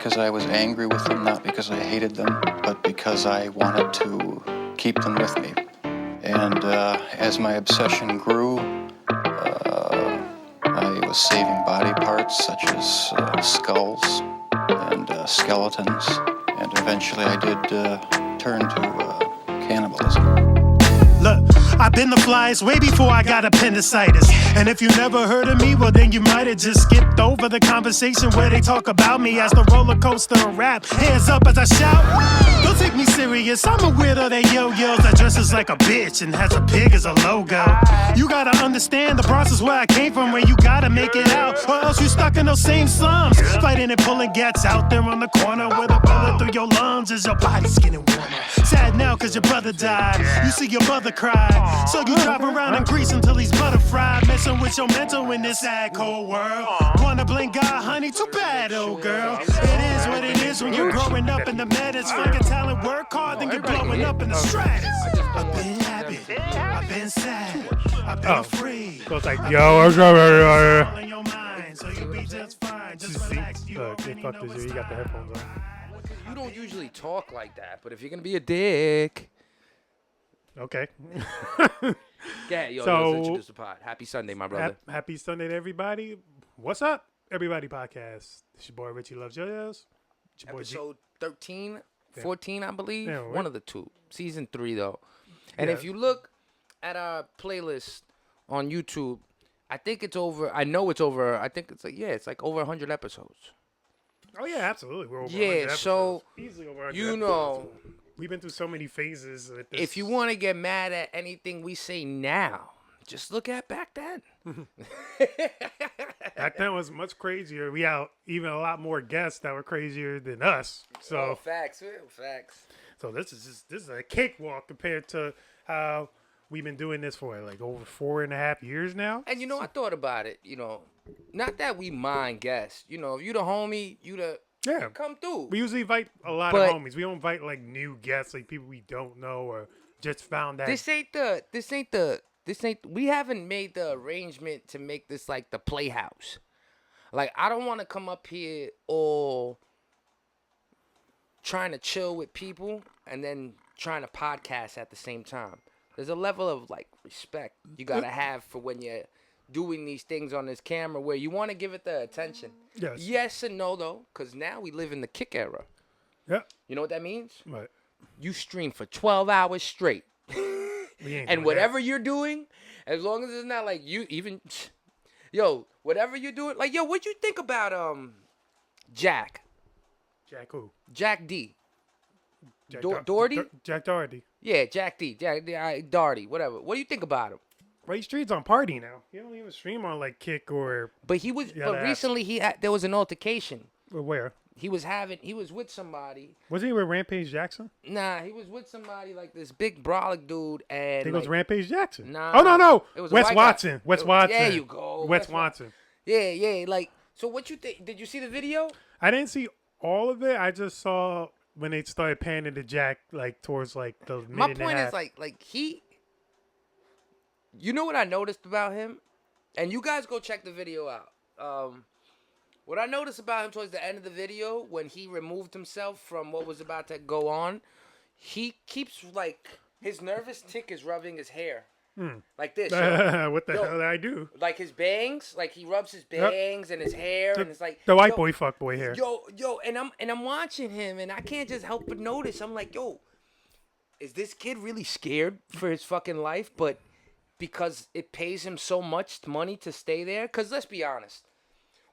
because I was angry with them, not because I hated them, but because I wanted to keep them with me. And as my obsession grew, I was saving body parts such as skulls and skeletons, and eventually I did turn to cannibalism. Look, I've been the flyest way before I got appendicitis. And if you never heard of me, well then you might have just skipped over the conversation where they talk about me as the roller coaster of rap. Hands up as I shout. Don't take me serious, I'm a weirdo that yo-yos that dresses like a bitch and has a pig as a logo. You gotta understand the process where I came from, where you gotta make it out, or else you stuck in those same slums. Fighting and pulling gats out there on the corner with a bullet through your lungs as your body's getting warmer. Sad now cause your brother died, you see your mother cry, so you drive around in Greece until he's butterfried, messing with your mental in this sad cold world. Wanna blame God, honey? Too bad, old girl. It is what it is when you're growing up in the metas. Find your talent, work hard, then you're blowing up in the stratus. I've been happy, I've been sad, I've been afraid. So it's like, yo, what's up? In your mind, so you'll be just fine. Just relax. They fucked this year. You got the headphones on. You don't usually talk like that, but if you're gonna be a dick, Okay. yeah, yo, So- let's introduce the pod. Happy Sunday, my brother. Happy Sunday to everybody. What's up, everybody? Podcast. It's your boy Richie Loves Yo-Yos. It's your boy G- Episode 13, 14, I believe. Yeah, right. One of the two. Season 3, though. And Yeah. if you look at our playlist on YouTube, I think it's over. I know it's over. I think it's like, yeah, it's like over 100 episodes. Oh yeah, absolutely. We're over Yeah, 100 so, episodes. Easily over 100 You episodes. know, We've been through so many phases with this. if you want to get mad at anything we say now, just look at back then. Back then was much crazier. We had even a lot more guests that were crazier than us. So, Facts. so this is a cakewalk compared to how we've been doing this for like over 4.5 years now. And I thought about it. Not that we mind guests. If you the homie, you the Yeah. come through. We usually invite a lot But- of homies. We don't invite like new guests, like people we don't know or just found out. We haven't made the arrangement to make this like the playhouse. Like, I don't want to come up here all trying to chill with people and then trying to podcast at the same time. There's a level of like respect you gotta have for when you're doing these things on this camera where you want to give it the attention. Yes. Yes and no though, because now we live in the kick era. Yeah. You know what that means? But You stream for 12 hours straight. we ain't And doing whatever you're doing, as long as it's not like you even, whatever you're doing, like, what'd you think about Jack? that. Jack who? Jack D. Jack Doherty? Jack Doherty. Yeah, Jack D. Doherty, whatever. What do you think about him? Ray Street's on Party now. He don't even stream on like Kick or But he was, Yeah, but that- recently there was an altercation. where. He was with somebody. Was he with Rampage Jackson? Nah, he was with somebody like this big brolic dude, and I think it was Rampage Jackson. Nah. Oh no, It was a Wes white guy. Watson. Wes Watson. There you go. Wes Wes Watson. yeah, like, so what you think? Did you see the video? I didn't see all of it. I just saw when they started panning to Jack like towards like the minute My and point a half. is like he. You know what I noticed about him, and you guys go check the video out. What I noticed about him towards the end of the video, when he removed himself from what was about to go on, he keeps like his nervous tick is rubbing his hair, like this. What the hell did I do? Like his bangs, like he rubs his bangs and his hair, and it's like The white yo, boy fuck boy hair. Yo, and I'm watching him, and I can't just help but notice. I'm like, yo, is this kid really scared for his fucking life? But because it pays him so much money to stay there, because let's be honest,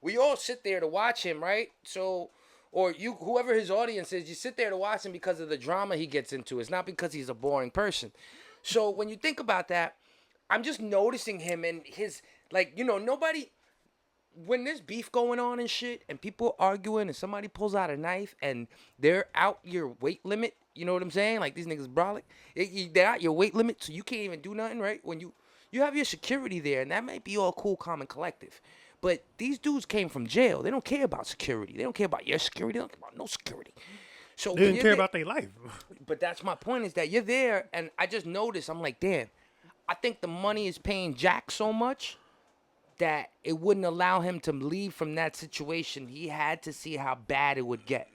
we all sit there to watch him, right? So, or you, whoever his audience is, you sit there to watch him because of the drama he gets into. It's not because he's a boring person. So when you think about that, I'm just noticing him and his, like, nobody, when there's beef going on and shit, and people arguing, and somebody pulls out a knife, and they're out your weight limit, you know what I'm saying? Like, these niggas brolic. They're out your weight limit, so you can't even do nothing, right? When you have your security there, and that might be all cool, calm, and collective. But these dudes came from jail. They don't care about security. They don't care about your security. They don't care about no security. So They didn't care about their life. But that's my point, is that you're there, and I just noticed, I'm like, damn, I think the money is paying Jack so much that it wouldn't allow him to leave from that situation. He had to see how bad it would get.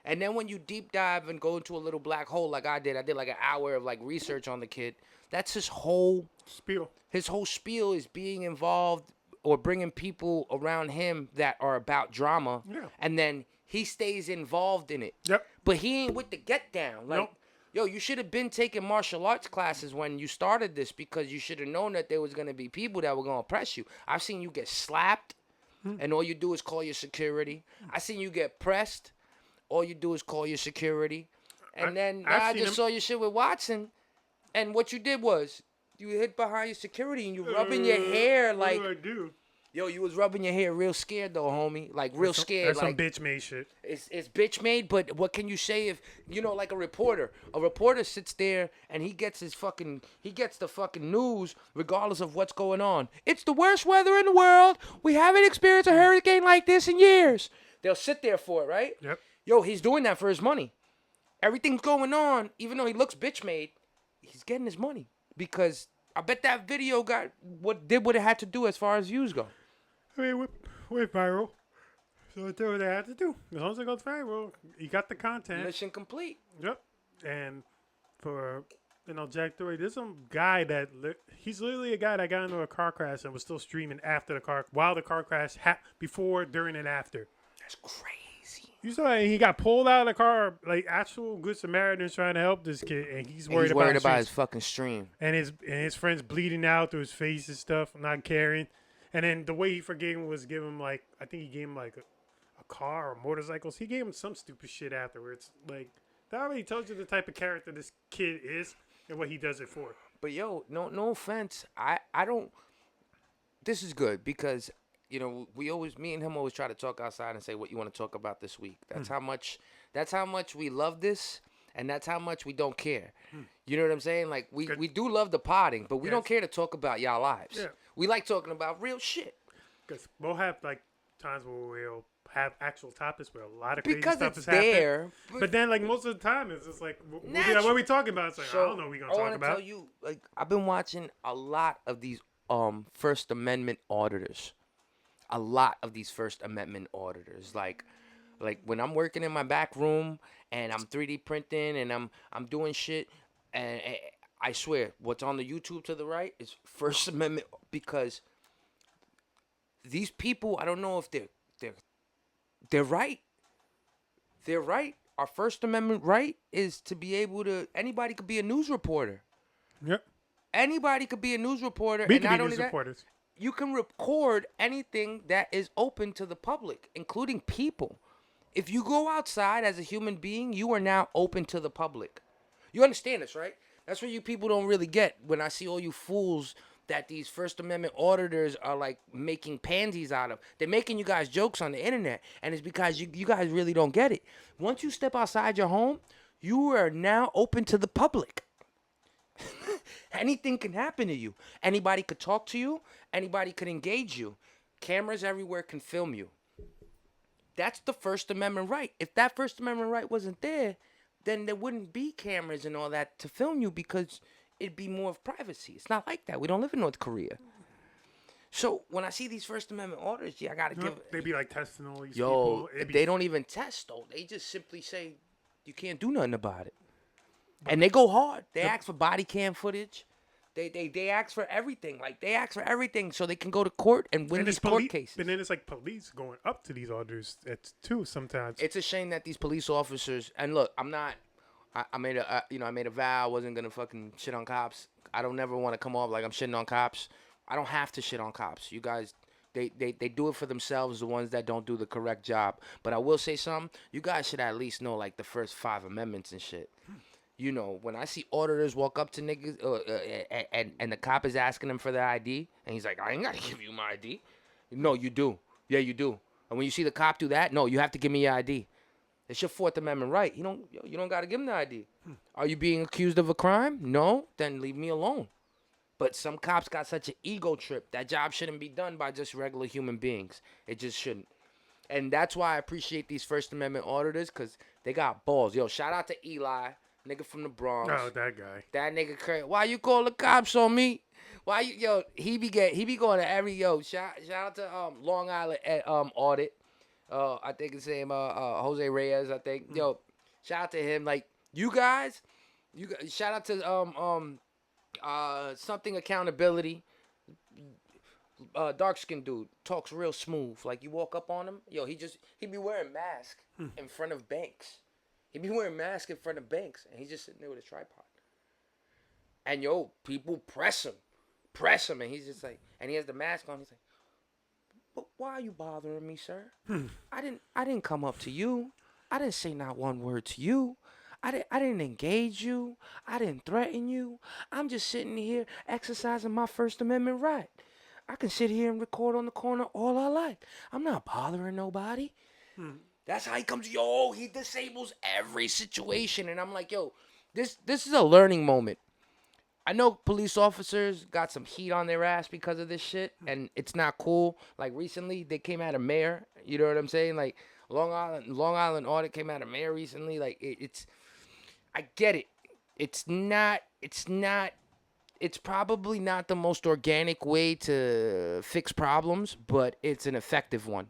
And then when you deep dive and go into a little black hole like I did like an hour of like research on the kid. That's his whole spiel. His whole spiel is being involved or bringing people around him that are about drama. Yeah. And then he stays involved in it. Yep. But he ain't with the get down. Like, Nope. yo, you should have been taking martial arts classes when you started this because you should have known that there was going to be people that were going to oppress you. I've seen you get slapped and all you do is call your security. I seen you get pressed. All you do is call your security. And then I just saw your shit with Watson. And what you did was you hid behind your security and you rubbing your hair like. What do I do? Yo, you was rubbing your hair real scared though, homie. Like real scared. That's like some bitch made shit. It's bitch made, but what can you say if like a reporter? A reporter sits there and he gets the fucking news regardless of what's going on. It's the worst weather in the world. We haven't experienced a hurricane like this in years. They'll sit there for it, right? Yep. Yo, he's doing that for his money. Everything's going on, even though he looks bitch made, he's getting his money. Because I bet that video got what it had to do as far as views go. I mean, we're viral. So that's what they had to do. As long as it goes viral, you got the content. Mission complete. Yep. And for, Jack Dory, there's some guy he's literally a guy that got into a car crash and was still streaming while the car crash before, during, and after. That's crazy. You saw he got pulled out of the car, like actual good Samaritans trying to help this kid, and he's worried about his fucking stream. And his friends bleeding out through his face and stuff, not caring. And then the way he forgave him was give him I think he gave him a car or motorcycles. He gave him some stupid shit afterwards. Like, that already tells you the type of character this kid is and what he does it for. But yo, no offense. I don't. This is good because me and him always try to talk outside and say what you want to talk about this week. That's how much we love this. And that's how much we don't care. You know what I'm saying? Like, we do love the potting, but we don't care to talk about y'all lives. Yeah. We like talking about real shit. Because we'll have, times where we'll have actual topics where a lot of crazy because stuff it's is happening. there. But then, most of the time, it's just like, we'll be like, what are we talking about? It's like, I don't know what we're going to talk about. I want to tell you, I've been watching a lot of these First Amendment auditors. A lot of these First Amendment auditors. Like when I'm working in my back room and I'm 3D printing and I'm doing shit, and I swear, what's on the YouTube to the right is First Amendment, because these people, I don't know if they're right. They're right. Our First Amendment right is to be able to. Anybody could be a news reporter. Yep. Anybody could be a news reporter. We and can not be only news reporters. You can record anything that is open to the public, including people. If you go outside as a human being, you are now open to the public. You understand this, right? That's what you people don't really get when I see all you fools that these First Amendment auditors are making pansies out of. They're making you guys jokes on the internet, and it's because you guys really don't get it. Once you step outside your home, you are now open to the public. Anything can happen to you. Anybody could talk to you. Anybody could engage you. Cameras everywhere can film you. That's the First Amendment right. If that First Amendment right wasn't there, then there wouldn't be cameras and all that to film you because it'd be more of privacy. It's not like that. We don't live in North Korea. So when I see these First Amendment orders, I gotta give. They be testing all these people. They don't even test though. They just simply say you can't do nothing about it. And they go hard. They ask for body cam footage. They ask for everything. They ask for everything so they can go to court and win these court cases. But then it's police going up to these orders too sometimes. It's a shame that these police officers, and look, I made a vow I wasn't gonna fucking shit on cops. I don't never want to come off like I'm shitting on cops. I don't have to shit on cops. You guys, they do it for themselves, the ones that don't do the correct job. But I will say something. You guys should at least know the first 5 amendments and shit. When I see auditors walk up to niggas and the cop is asking them for their ID, and he's like, I ain't got to give you my ID. No, you do. Yeah, you do. And when you see the cop do that, no, you have to give me your ID. It's your Fourth Amendment right. You don't got to give him the ID. Are you being accused of a crime? No? Then leave me alone. But some cops got such an ego trip. That job shouldn't be done by just regular human beings. It just shouldn't. And that's why I appreciate these First Amendment auditors, because they got balls. Yo, shout out to Eli. nigga from the Bronx. Oh, that guy. That nigga crazy. Why you call the cops on me? Why you he be going to every shout out to Long Island audit. I think his name Jose Reyes, I think. Yo, shout out to him. Like you guys shout out to something accountability. Dark skinned dude talks real smooth. Like you walk up on him, he be wearing mask in front of banks. He be wearing mask in front of banks, and he's just sitting there with a tripod. And people press him, and he's just like, and he has the mask on. He's like, but why are you bothering me, sir? I didn't come up to you. I didn't say not one word to you. I didn't engage you. I didn't threaten you. I'm just sitting here exercising my First Amendment right. I can sit here and record on the corner all I like. I'm not bothering nobody. That's how he comes. He disables every situation, and I'm like, this is a learning moment. I know police officers got some heat on their ass because of this shit, and it's not cool. Like recently, they came at a mayor. You know what I'm saying? Like Long Island audit came at a mayor recently. Like it's, I get it. It's probably not the most organic way to fix problems, but it's an effective one.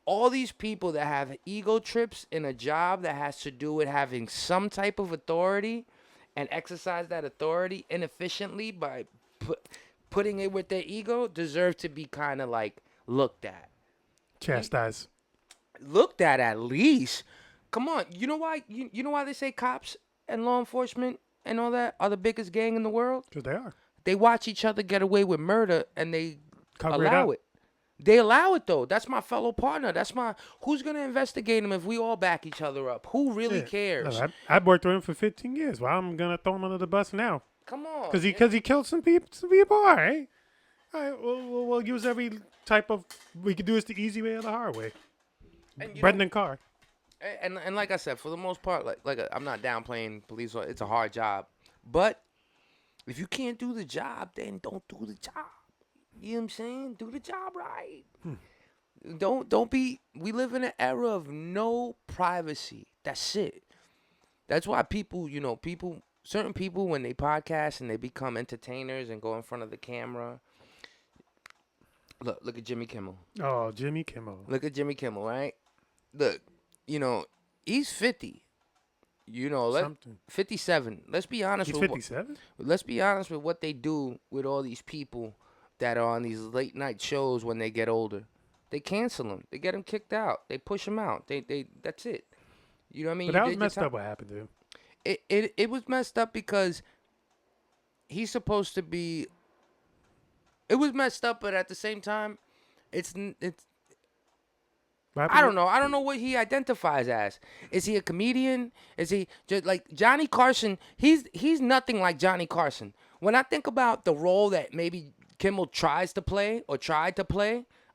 All these people that have ego trips in a job that has to do with having some type of authority and exercise that authority inefficiently by putting it with their ego deserve to be kind of like looked at. Chastised. Looked at least. Come on. You know why? You know why they say cops and law enforcement and all that are the biggest gang in the world? Because they are. They watch each other get away with murder and they Cover allow it. it. They allow it though. That's my fellow partner. Who's gonna investigate him if we all back each other up? Who really cares? No, I've worked with him for 15 years. Well, I'm gonna throw him under the bus now. Come on. Because he killed some people. Some people, all right. All right. We'll use every type of. We could do this the easy way or the hard way. Brendan Carr. And like I said, for the most part, I'm not downplaying police. It's a hard job, but if you can't do the job, then don't do the job. You know what I'm saying? Do the job right. Don't be. We live in an era of no privacy. That's it. That's why certain people, when they podcast and they become entertainers and go in front of the camera. Look at Jimmy Kimmel. Oh, Jimmy Kimmel. Look at Jimmy Kimmel, right? Look, he's 50. 57. Let's be honest. He's 57? Let's be honest with what they do with all these people that are on these late night shows when they get older. They cancel them. They get them kicked out. They push them out. That's it. You know what I mean? But that was messed up what happened to him. It was messed up because he's supposed to be. It was messed up, but at the same time, it's. I don't know. I don't know what he identifies as. Is he a comedian? Is he just like Johnny Carson? He's nothing like Johnny Carson. When I think about the role that maybe Kimmel tried to play,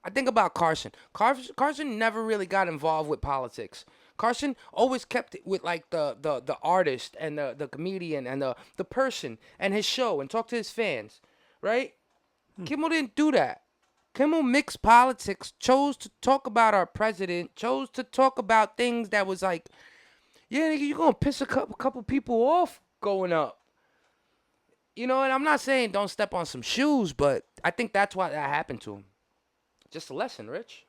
I think about Carson. Carson never really got involved with politics. Carson always kept it with like the artist and the comedian and the person and his show and talk to his fans, right? Kimmel didn't do that. Kimmel mixed politics, chose to talk about our president, chose to talk about things that was like, yeah, nigga, you're going to piss a couple people off going up. And I'm not saying don't step on some shoes, but I think that's why that happened to him. Just a lesson, Rich.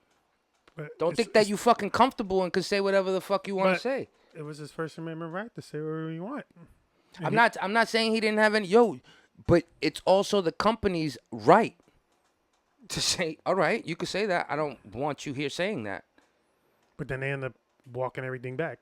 But don't think that you fucking comfortable and can say whatever the fuck you want to say. It was his First Amendment right to say whatever you want. I'm not saying he didn't have any, but it's also the company's right to say, all right, you could say that. I don't want you here saying that. But then they end up walking everything back.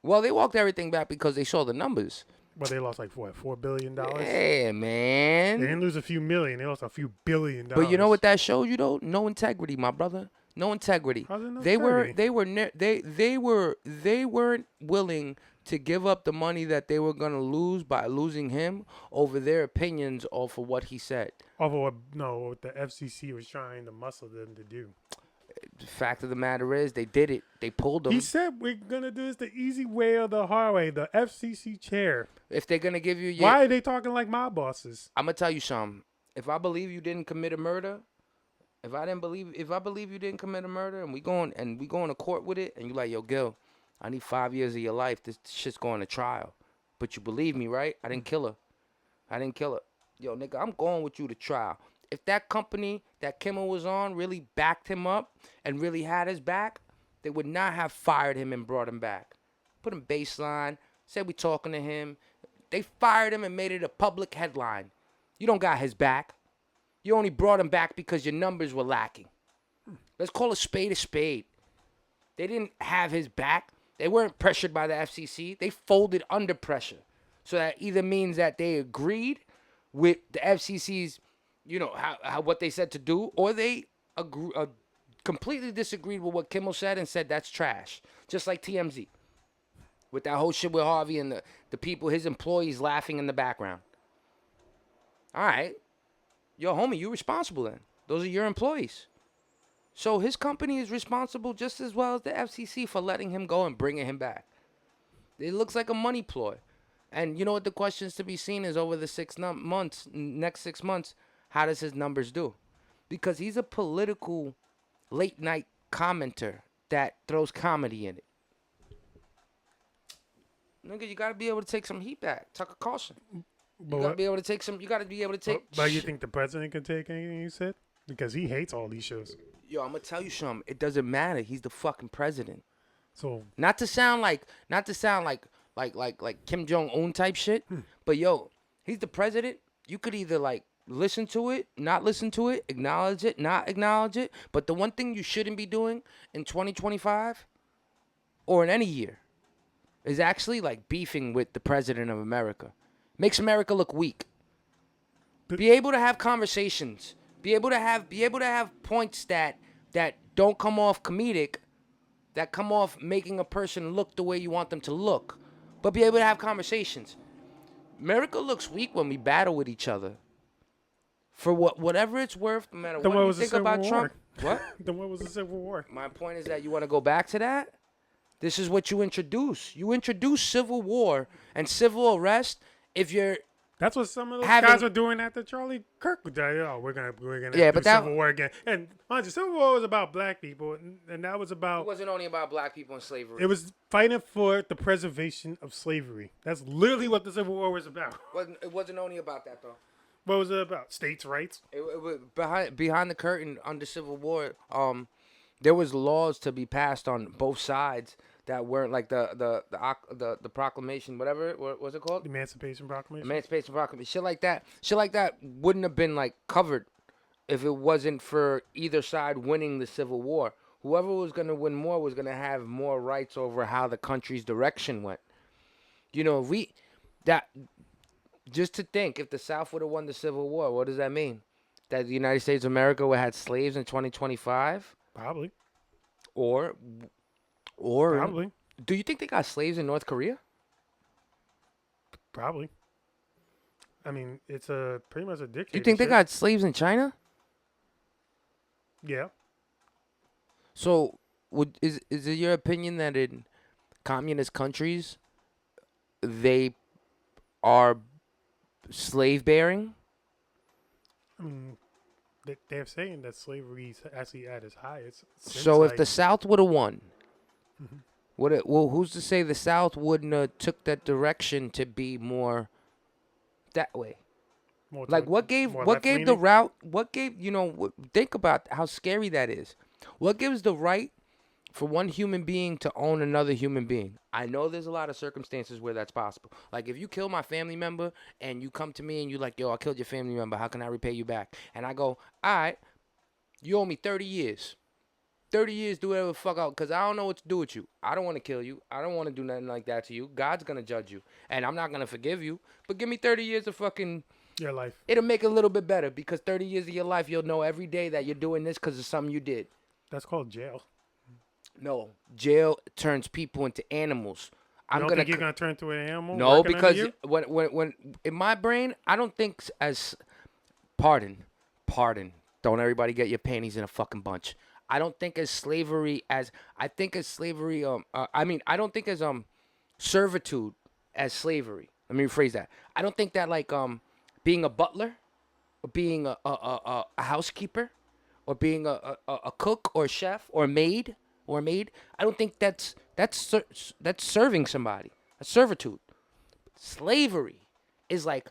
Well, they walked everything back because they saw the numbers. Well, they lost like what, $4 billion? Yeah, man. They didn't lose a few million. They lost a few $1 billion. But you know what that showed you though? No integrity, my brother. No integrity. How's it no They integrity? weren't willing to give up the money that they were gonna lose by losing him over their opinions or for what he said. Over what the FCC was trying to muscle them to do. The fact of the matter is, they did it. They pulled him. He said we're gonna do this the easy way or the hard way. The FCC chair. If they're gonna give you, why are they talking like my bosses? I'm gonna tell you something. If I believe you didn't commit a murder, if I believe you didn't commit a murder, and we going to court with it, and you like, yo, Gil, I need 5 years of your life. This shit's going to trial. But you believe me, right? I didn't kill her. Yo, nigga, I'm going with you to trial. If that company that Kimmel was on really backed him up and really had his back, they would not have fired him and brought him back. Put him baseline, said we talking to him. They fired him and made it a public headline. You don't got his back. You only brought him back because your numbers were lacking. Let's call a spade a spade. They didn't have his back. They weren't pressured by the FCC. They folded under pressure. So that either means that they agreed with the FCC's, how what they said to do, or they completely disagreed with what Kimmel said and said that's trash. Just like TMZ. With that whole shit with Harvey and the people, his employees laughing in the background. All right. Yo, homie, you responsible then. Those are your employees. So his company is responsible just as well as the FCC for letting him go and bringing him back. It looks like a money ploy. And you know what the questions to be seen is over the next 6 months, how does his numbers do? Because he's a political late night commenter that throws comedy in it. Nigga, you gotta be able to take some heat back. Tucker Carlson. You gotta be able to take some. You gotta be able to take. But you think the president can take anything you said? Because he hates all these shows. Yo, I'm gonna tell you something. It doesn't matter. He's the fucking president. So not to sound like Kim Jong Un type shit, but yo, he's the president. You could either listen to it, not listen to it, acknowledge it, not acknowledge it. But the one thing you shouldn't be doing in 2025 or in any year is actually beefing with the president of America. Makes America look weak. Be able to have conversations. Be able to have points that don't come off comedic, that come off making a person look the way you want them to look. But be able to have conversations. America looks weak when we battle with each other. For whatever it's worth, no matter what you think about Trump. What? Then what was the Civil War? My point is that you want to go back to that? This is what you introduce. You introduce civil war and civil arrest if you're. That's what some of those guys were doing after Charlie Kirk died. Oh, we're gonna do Civil War again. And mind you, Civil War was about black people, and that was about. It wasn't only about black people and slavery. It was fighting for the preservation of slavery. That's literally what the Civil War was about. It wasn't only about that though. What was it about? States' rights. It was behind the curtain under Civil War. There was laws to be passed on both sides that weren't like the proclamation, whatever. What was it called? The Emancipation Proclamation. Emancipation Proclamation. Shit like that wouldn't have been covered if it wasn't for either side winning the Civil War. Whoever was gonna win more was gonna have more rights over how the country's direction went. Just to think, if the South would have won the Civil War, what does that mean? That the United States of America would have had slaves in 2025? Probably. Or Probably. Do you think they got slaves in North Korea? Probably. I mean, it's pretty much a dictatorship. You think they got slaves in China? Yeah. So, is it your opinion that in communist countries they are slave bearing? I mean, they're saying that slavery is actually at its highest. So if the South would have won, who's to say the South wouldn't have took that direction to be more that way? What gave the route? What gave think about how scary that is. What gives the right for one human being to own another human being? I know there's a lot of circumstances where that's possible. Like if you kill my family member and you come to me and you like, yo, I killed your family member. How can I repay you back? And I go, all right, you owe me 30 years. 30 years, do whatever the fuck out, because I don't know what to do with you. I don't want to kill you. I don't want to do nothing like that to you. God's going to judge you. And I'm not going to forgive you. But give me 30 years of fucking... your life. It'll make it a little bit better because 30 years of your life, you'll know every day that you're doing this because of something you did. That's called jail. No, jail turns people into animals. You don't think you're gonna turn into an animal? No, because when in my brain, I don't think as pardon. Don't everybody get your panties in a fucking bunch. I don't think as slavery as I think as slavery. I don't think as servitude as slavery. Let me rephrase that. I don't think that being a butler, or being a housekeeper, or being a cook or a chef or a maid. I don't think that's serving somebody. That's servitude. Slavery is like,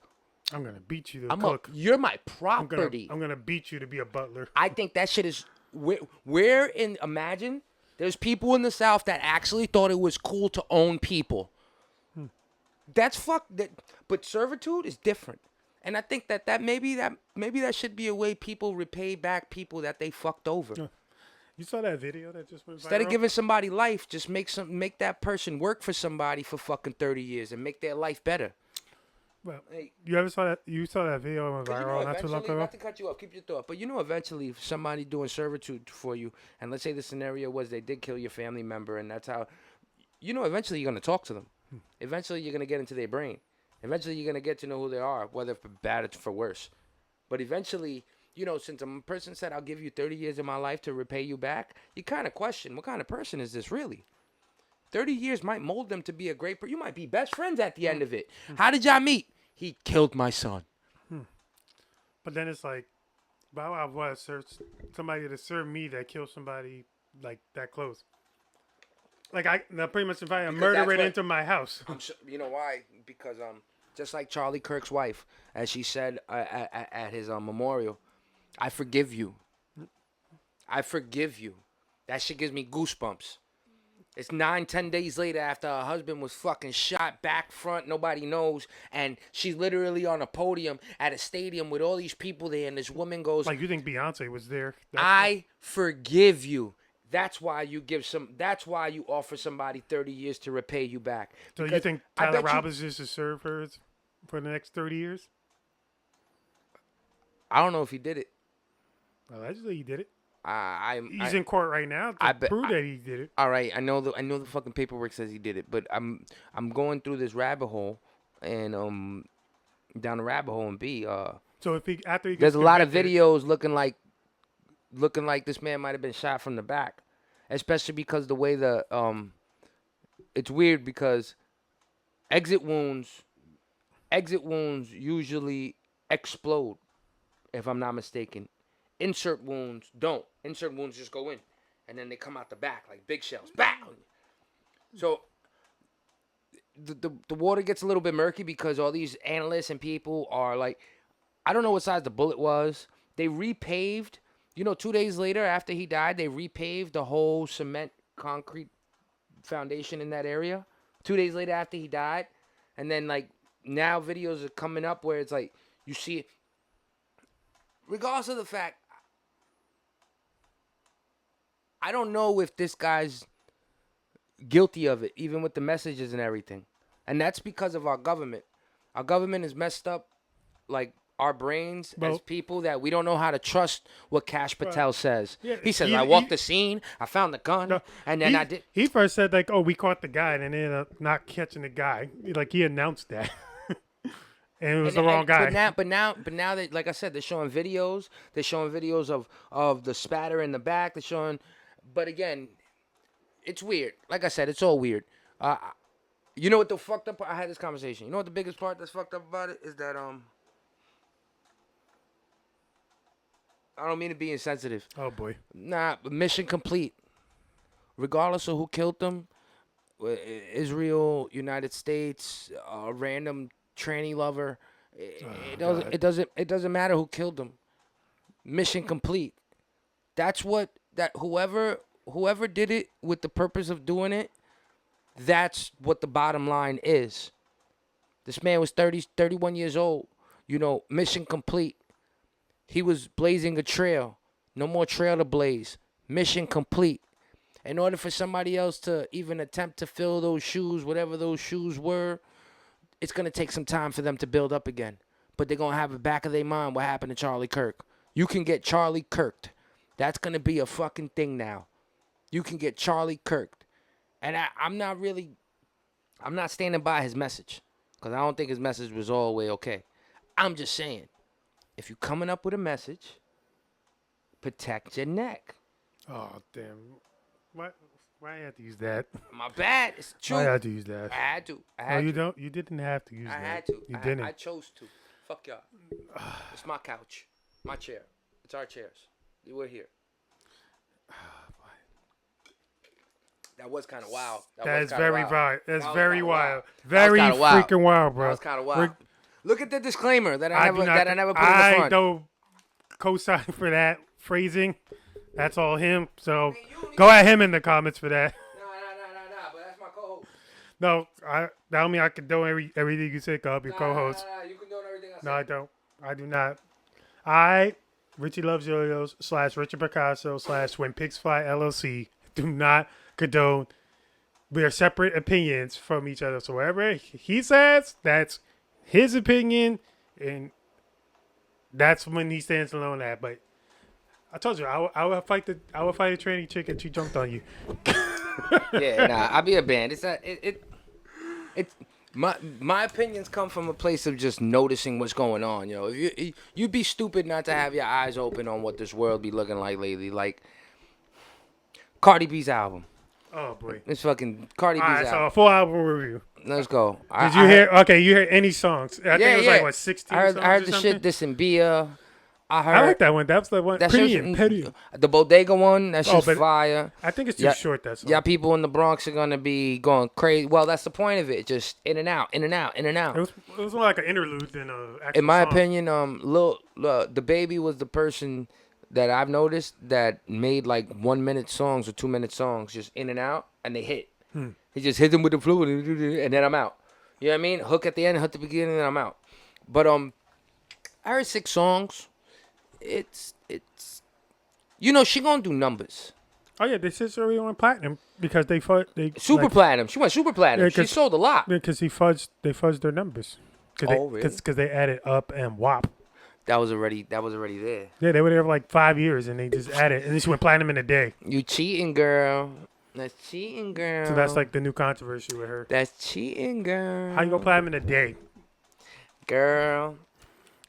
I'm gonna beat you to cook. you're my I'm property. gonna beat you to be a butler. I think that shit is where in imagine there's people in the South that actually thought it was cool to own people. That's that. But servitude is different, and I think that maybe that should be a way people repay back people that they fucked over. You saw that video that just went viral? Instead of giving somebody life, just make that person work for somebody for fucking 30 years and make their life better. Well, you ever saw that? You saw that video that went viral not too long ago? Not to cut you off, keep your thought. But eventually, if somebody doing servitude for you, and let's say the scenario was they did kill your family member, and that's how, eventually you're gonna talk to them. Eventually, you're gonna get into their brain. Eventually, you're gonna get to know who they are, whether for bad or for worse. But eventually, since a person said, "I'll give you 30 years of my life to repay you back," you kind of question, what kind of person is this really? 30 years might mold them to be a great person. You might be best friends at the end of it. How did y'all meet? He killed my son. But then it's like, why would I want to serve somebody to serve me that killed somebody like that close? Like now pretty much invite a murderer into my house. I'm sure, you know why? Because just like Charlie Kirk's wife, as she said at his memorial, I forgive you. I forgive you. That shit gives me goosebumps. It's 9-10 days later after her husband was fucking shot back front, nobody knows, and she's literally on a podium at a stadium with all these people there, and this woman goes, like, you think Beyonce was there? I forgive you. That's why you that's why you offer somebody 30 years to repay you back. So Because you think Tyler Robbins is to serve her for the next 30 years? I don't know if he did it. Allegedly, he did it. He's in court right now to prove that he did it. All right, I know the fucking paperwork says he did it, but I'm going through this rabbit hole, and down the rabbit hole and So if after he gets there's a lot of convicted- videos looking like this man might have been shot from the back, especially because the way it's weird because exit wounds usually explode, if I'm not mistaken. Insert wounds don't. Insert wounds just go in, and then they come out the back like big shells. Bam! So the water gets a little bit murky because all these analysts and people are like, I don't know what size the bullet was. They repaved. 2 days later after he died, they repaved the whole cement concrete foundation in that area. 2 days later after he died, and then like now videos are coming up where it's like you see it. Regardless of the fact, I don't know if this guy's guilty of it, even with the messages and everything. And that's because of our government. Our government is messed up, like our brains as people, that we don't know how to trust what Cash Patel says. Yeah, he says, I walked the scene, I found the gun, and then I did. He first said, like, oh, we caught the guy, and then ended up not catching the guy. Like, he announced that. And it was the wrong guy. But now that, like I said, they're showing videos. They're showing videos of the spatter in the back. They're showing, but again, it's weird. Like I said, it's all weird. You know what the fucked up? I had this conversation. You know what the biggest part that's fucked up about it is that I don't mean to be insensitive. Oh boy. Nah, mission complete. Regardless of who killed them, Israel, United States, a random tranny lover. It doesn't matter who killed them. Mission complete. That's whoever did it with the purpose of doing it, that's what the bottom line is. This man was 31 years old. Mission complete. He was blazing a trail. No more trail to blaze. Mission complete. In order for somebody else to even attempt to fill those shoes, whatever those shoes were, it's going to take some time for them to build up again. But they're going to have the back of their mind what happened to Charlie Kirk. You can get Charlie Kirked. That's going to be a fucking thing now. You can get Charlie Kirked. And I'm not standing by his message. Because I don't think his message was all the way okay. I'm just saying, if you're coming up with a message, protect your neck. Oh, damn. What? Why I had to use that? My bad. It's true. Why I had to use that? I had to. You didn't have to use that. I had to. You didn't. I chose to. Fuck y'all. It's my couch. My chair. It's our chairs. We're here. That was kind of wild. That is very wild. That's That was very kinda wild. That was Very kinda wild. freaking wild, bro. That was kind of wild. We're- Look at the disclaimer that I I do never not- that I never put in the I front. don't co-sign for that phrasing. That's all him. So Man, you don't go at him in the comments for that. Nah, but that's my co-host. No, that don't mean I condone everything you say. I'll be your co-host. Nah, you condone everything I say. No, I don't. I do not. Richie Loves Yo-Yos / Richard Picasso / When Pigs Fly LLC do not condone. We are separate opinions from each other. So whatever he says, that's his opinion, and that's when he stands alone at. But I told you, I would fight a tranny chick and she jumped on you. Yeah, nah, I be a band. It's my opinions come from a place of just noticing what's going on, yo. If you'd be stupid not to have your eyes open on what this world be looking like lately. Like Cardi B's album. Oh boy. It's fucking Cardi All B's right, so album. a full album review. Let's go. Did you hear? Okay, you heard any songs? I think Yeah, it was yeah. like what 16 I heard songs the or something? shit. This and Bia. I like that one. That's the one. That Pretty shit, and petty. the Bodega one. That shit's but fire. I think it's too Yeah, short. That song. Yeah, people in the Bronx are gonna be going crazy. Well, that's the point of it. Just in and out, in and out, in and out. It was more like an interlude than a actual In my song. opinion, the baby was the person that I've noticed that made like 1 minute songs or 2 minute songs, just in and out, and they hit. He just hit them with the fluid, and then I'm out. You know what I mean? Hook at the end, hook at the beginning, and I'm out. But I heard 6 songs. It's she gonna do numbers. Oh yeah, they said she already went platinum because they Super platinum. She went super platinum. Yeah, She 'cause- sold a lot. because they fudged their numbers. Oh, really? Because they added up and WAP. That was already there. Yeah, they were there for like 5 years and they just added, and then she went platinum in a day. You cheating, girl. That's cheating, girl. So that's like the new controversy with her. That's cheating, girl. How you go platinum in a day? Girl.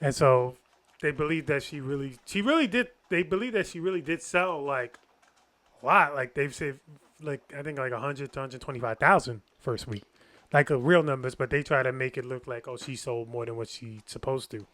And so they believe that she really did. They believe that she really did sell like a lot. Like they've said, like I think like 100 to 125,000 first week, like real numbers. But they try to make it look like she sold more than what she's supposed to.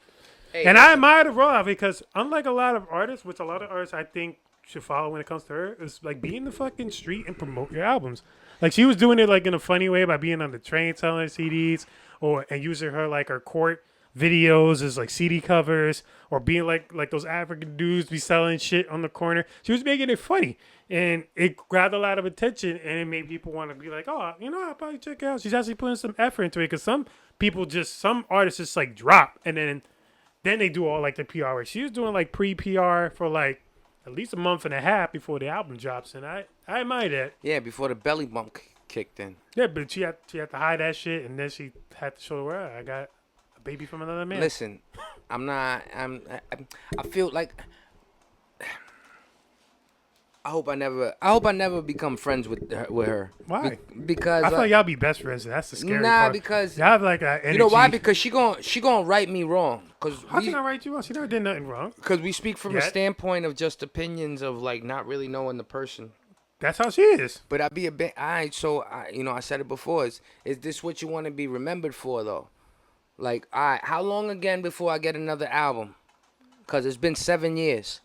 Hey, And I admire the raw because unlike a lot of artists, which a lot of artists I think should follow when it comes to her, is like be in the fucking street and promote your albums. Like she was doing it like in a funny way by being on the train selling CDs and using her like her court videos as like CD covers or being like those African dudes be selling shit on the corner. She was making it funny and it grabbed a lot of attention and it made people want to be like, oh, I'll probably check it out. She's actually putting some effort into it because some artists just like drop and then they do all like the PR work. She was doing like pre-PR for like at least a month and a half before the album drops, and I admire that. Yeah, before the belly bump kicked in. Yeah, but she had to hide that shit, and then she had to show the world I got a baby from another man. Listen, I feel like I hope I never become friends with her. Why? Because I feel like y'all be best friends. And that's the scary nah, part. because y'all have like a energy. you know why? Because she gonna write me wrong. How can I write you wrong? She never did nothing wrong. Because we speak from a Yet. standpoint of just opinions of like not really knowing the person. That's how she is. But I be a bit. I said it before. Is this what you want to be remembered for though? Like, how long again before I get another album? Because it's been 7 years.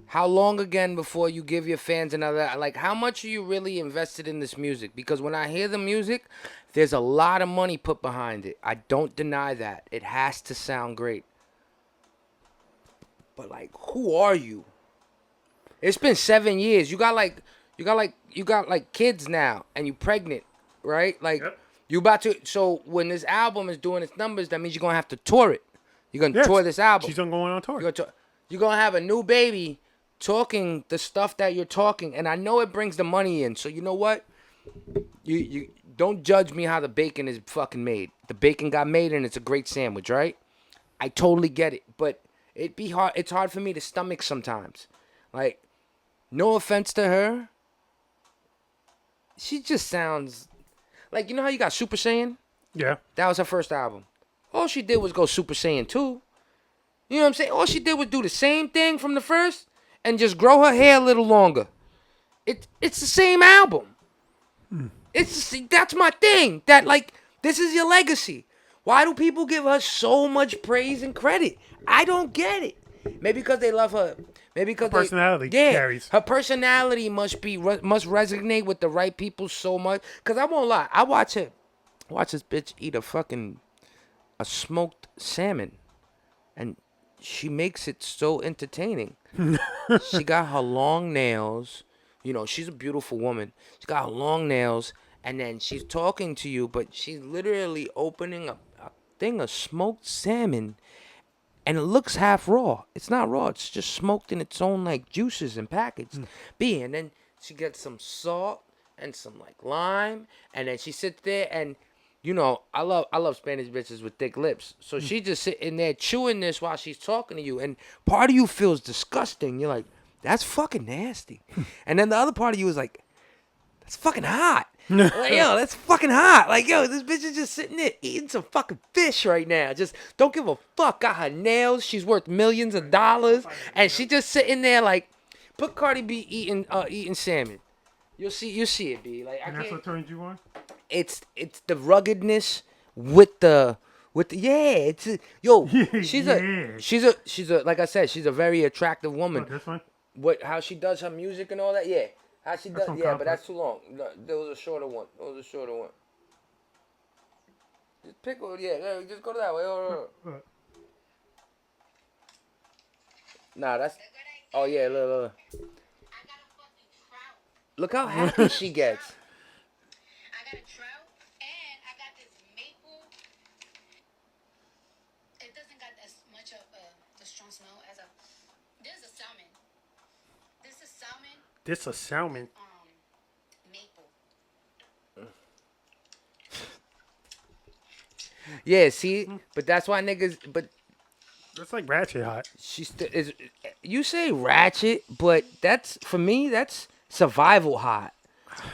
How long again before you give your fans another? Like, how much are you really invested in this music? Because when I hear the music, there's a lot of money put behind it. I don't deny that. It has to sound great. But like, who are you? It's been 7 years. You got kids now, and you pregnant, right? Like, Yep. you about to. So when this album is doing its numbers, that means you're gonna have to tour it. You're gonna tour this album. She's going on tour. You're gonna have a new baby talking the stuff that you're talking, and I know it brings the money in. So you know what? You don't judge me how the bacon is fucking made. The bacon got made, and it's a great sandwich, right? I totally get it, but it'd be hard. It's hard for me to stomach sometimes. Like, no offense to her, she just sounds like, you know how you got Super Saiyan? Yeah. That was her first album. All she did was go Super Saiyan 2. You know what I'm saying? All she did was do the same thing from the first and just grow her hair a little longer. It's the same album. That's my thing. That, like, this is your legacy. Why do people give her so much praise and credit? I don't get it. Maybe because they love her. Maybe because personality carries. her personality must resonate with the right people so much. Cause I won't lie, I watch this bitch eat a smoked salmon, and she makes it so entertaining. She got her long nails. You know, she's a beautiful woman. She got her long nails, and then she's talking to you, but she's literally opening a thing of smoked salmon. And it looks half raw. It's not raw. It's just smoked in its own like juices and packaged. And then she gets some salt and some like lime, and then she sits there and, you know, I love Spanish bitches with thick lips. So she just sitting there chewing this while she's talking to you, and part of you feels disgusting. You're like, that's fucking nasty, and then the other part of you is like, that's fucking hot. Like, yo, that's fucking hot. Like, yo, this bitch is just sitting there eating some fucking fish right now. Just don't give a fuck. Got her nails. She's worth millions of dollars. And she just sitting there like, put Cardi B eating salmon. You'll see it, B. Like, And that's what turns you on? It's the ruggedness with the it's she's a like I said, she's a very attractive woman. Oh, this one? How she does her music and all that, yeah. How she does, but that's too long. No, there was a shorter one. Just pick one, just go to that way. Nah, that's. Oh yeah, look. Look how happy she gets. I got a trout and I got this maple. It doesn't got as much of the strong smell as this is a salmon. This a salmon. Maple. Yeah, see, but that's why niggas. But That's like ratchet hot. is. You say ratchet, but that's for me. That's survival hot.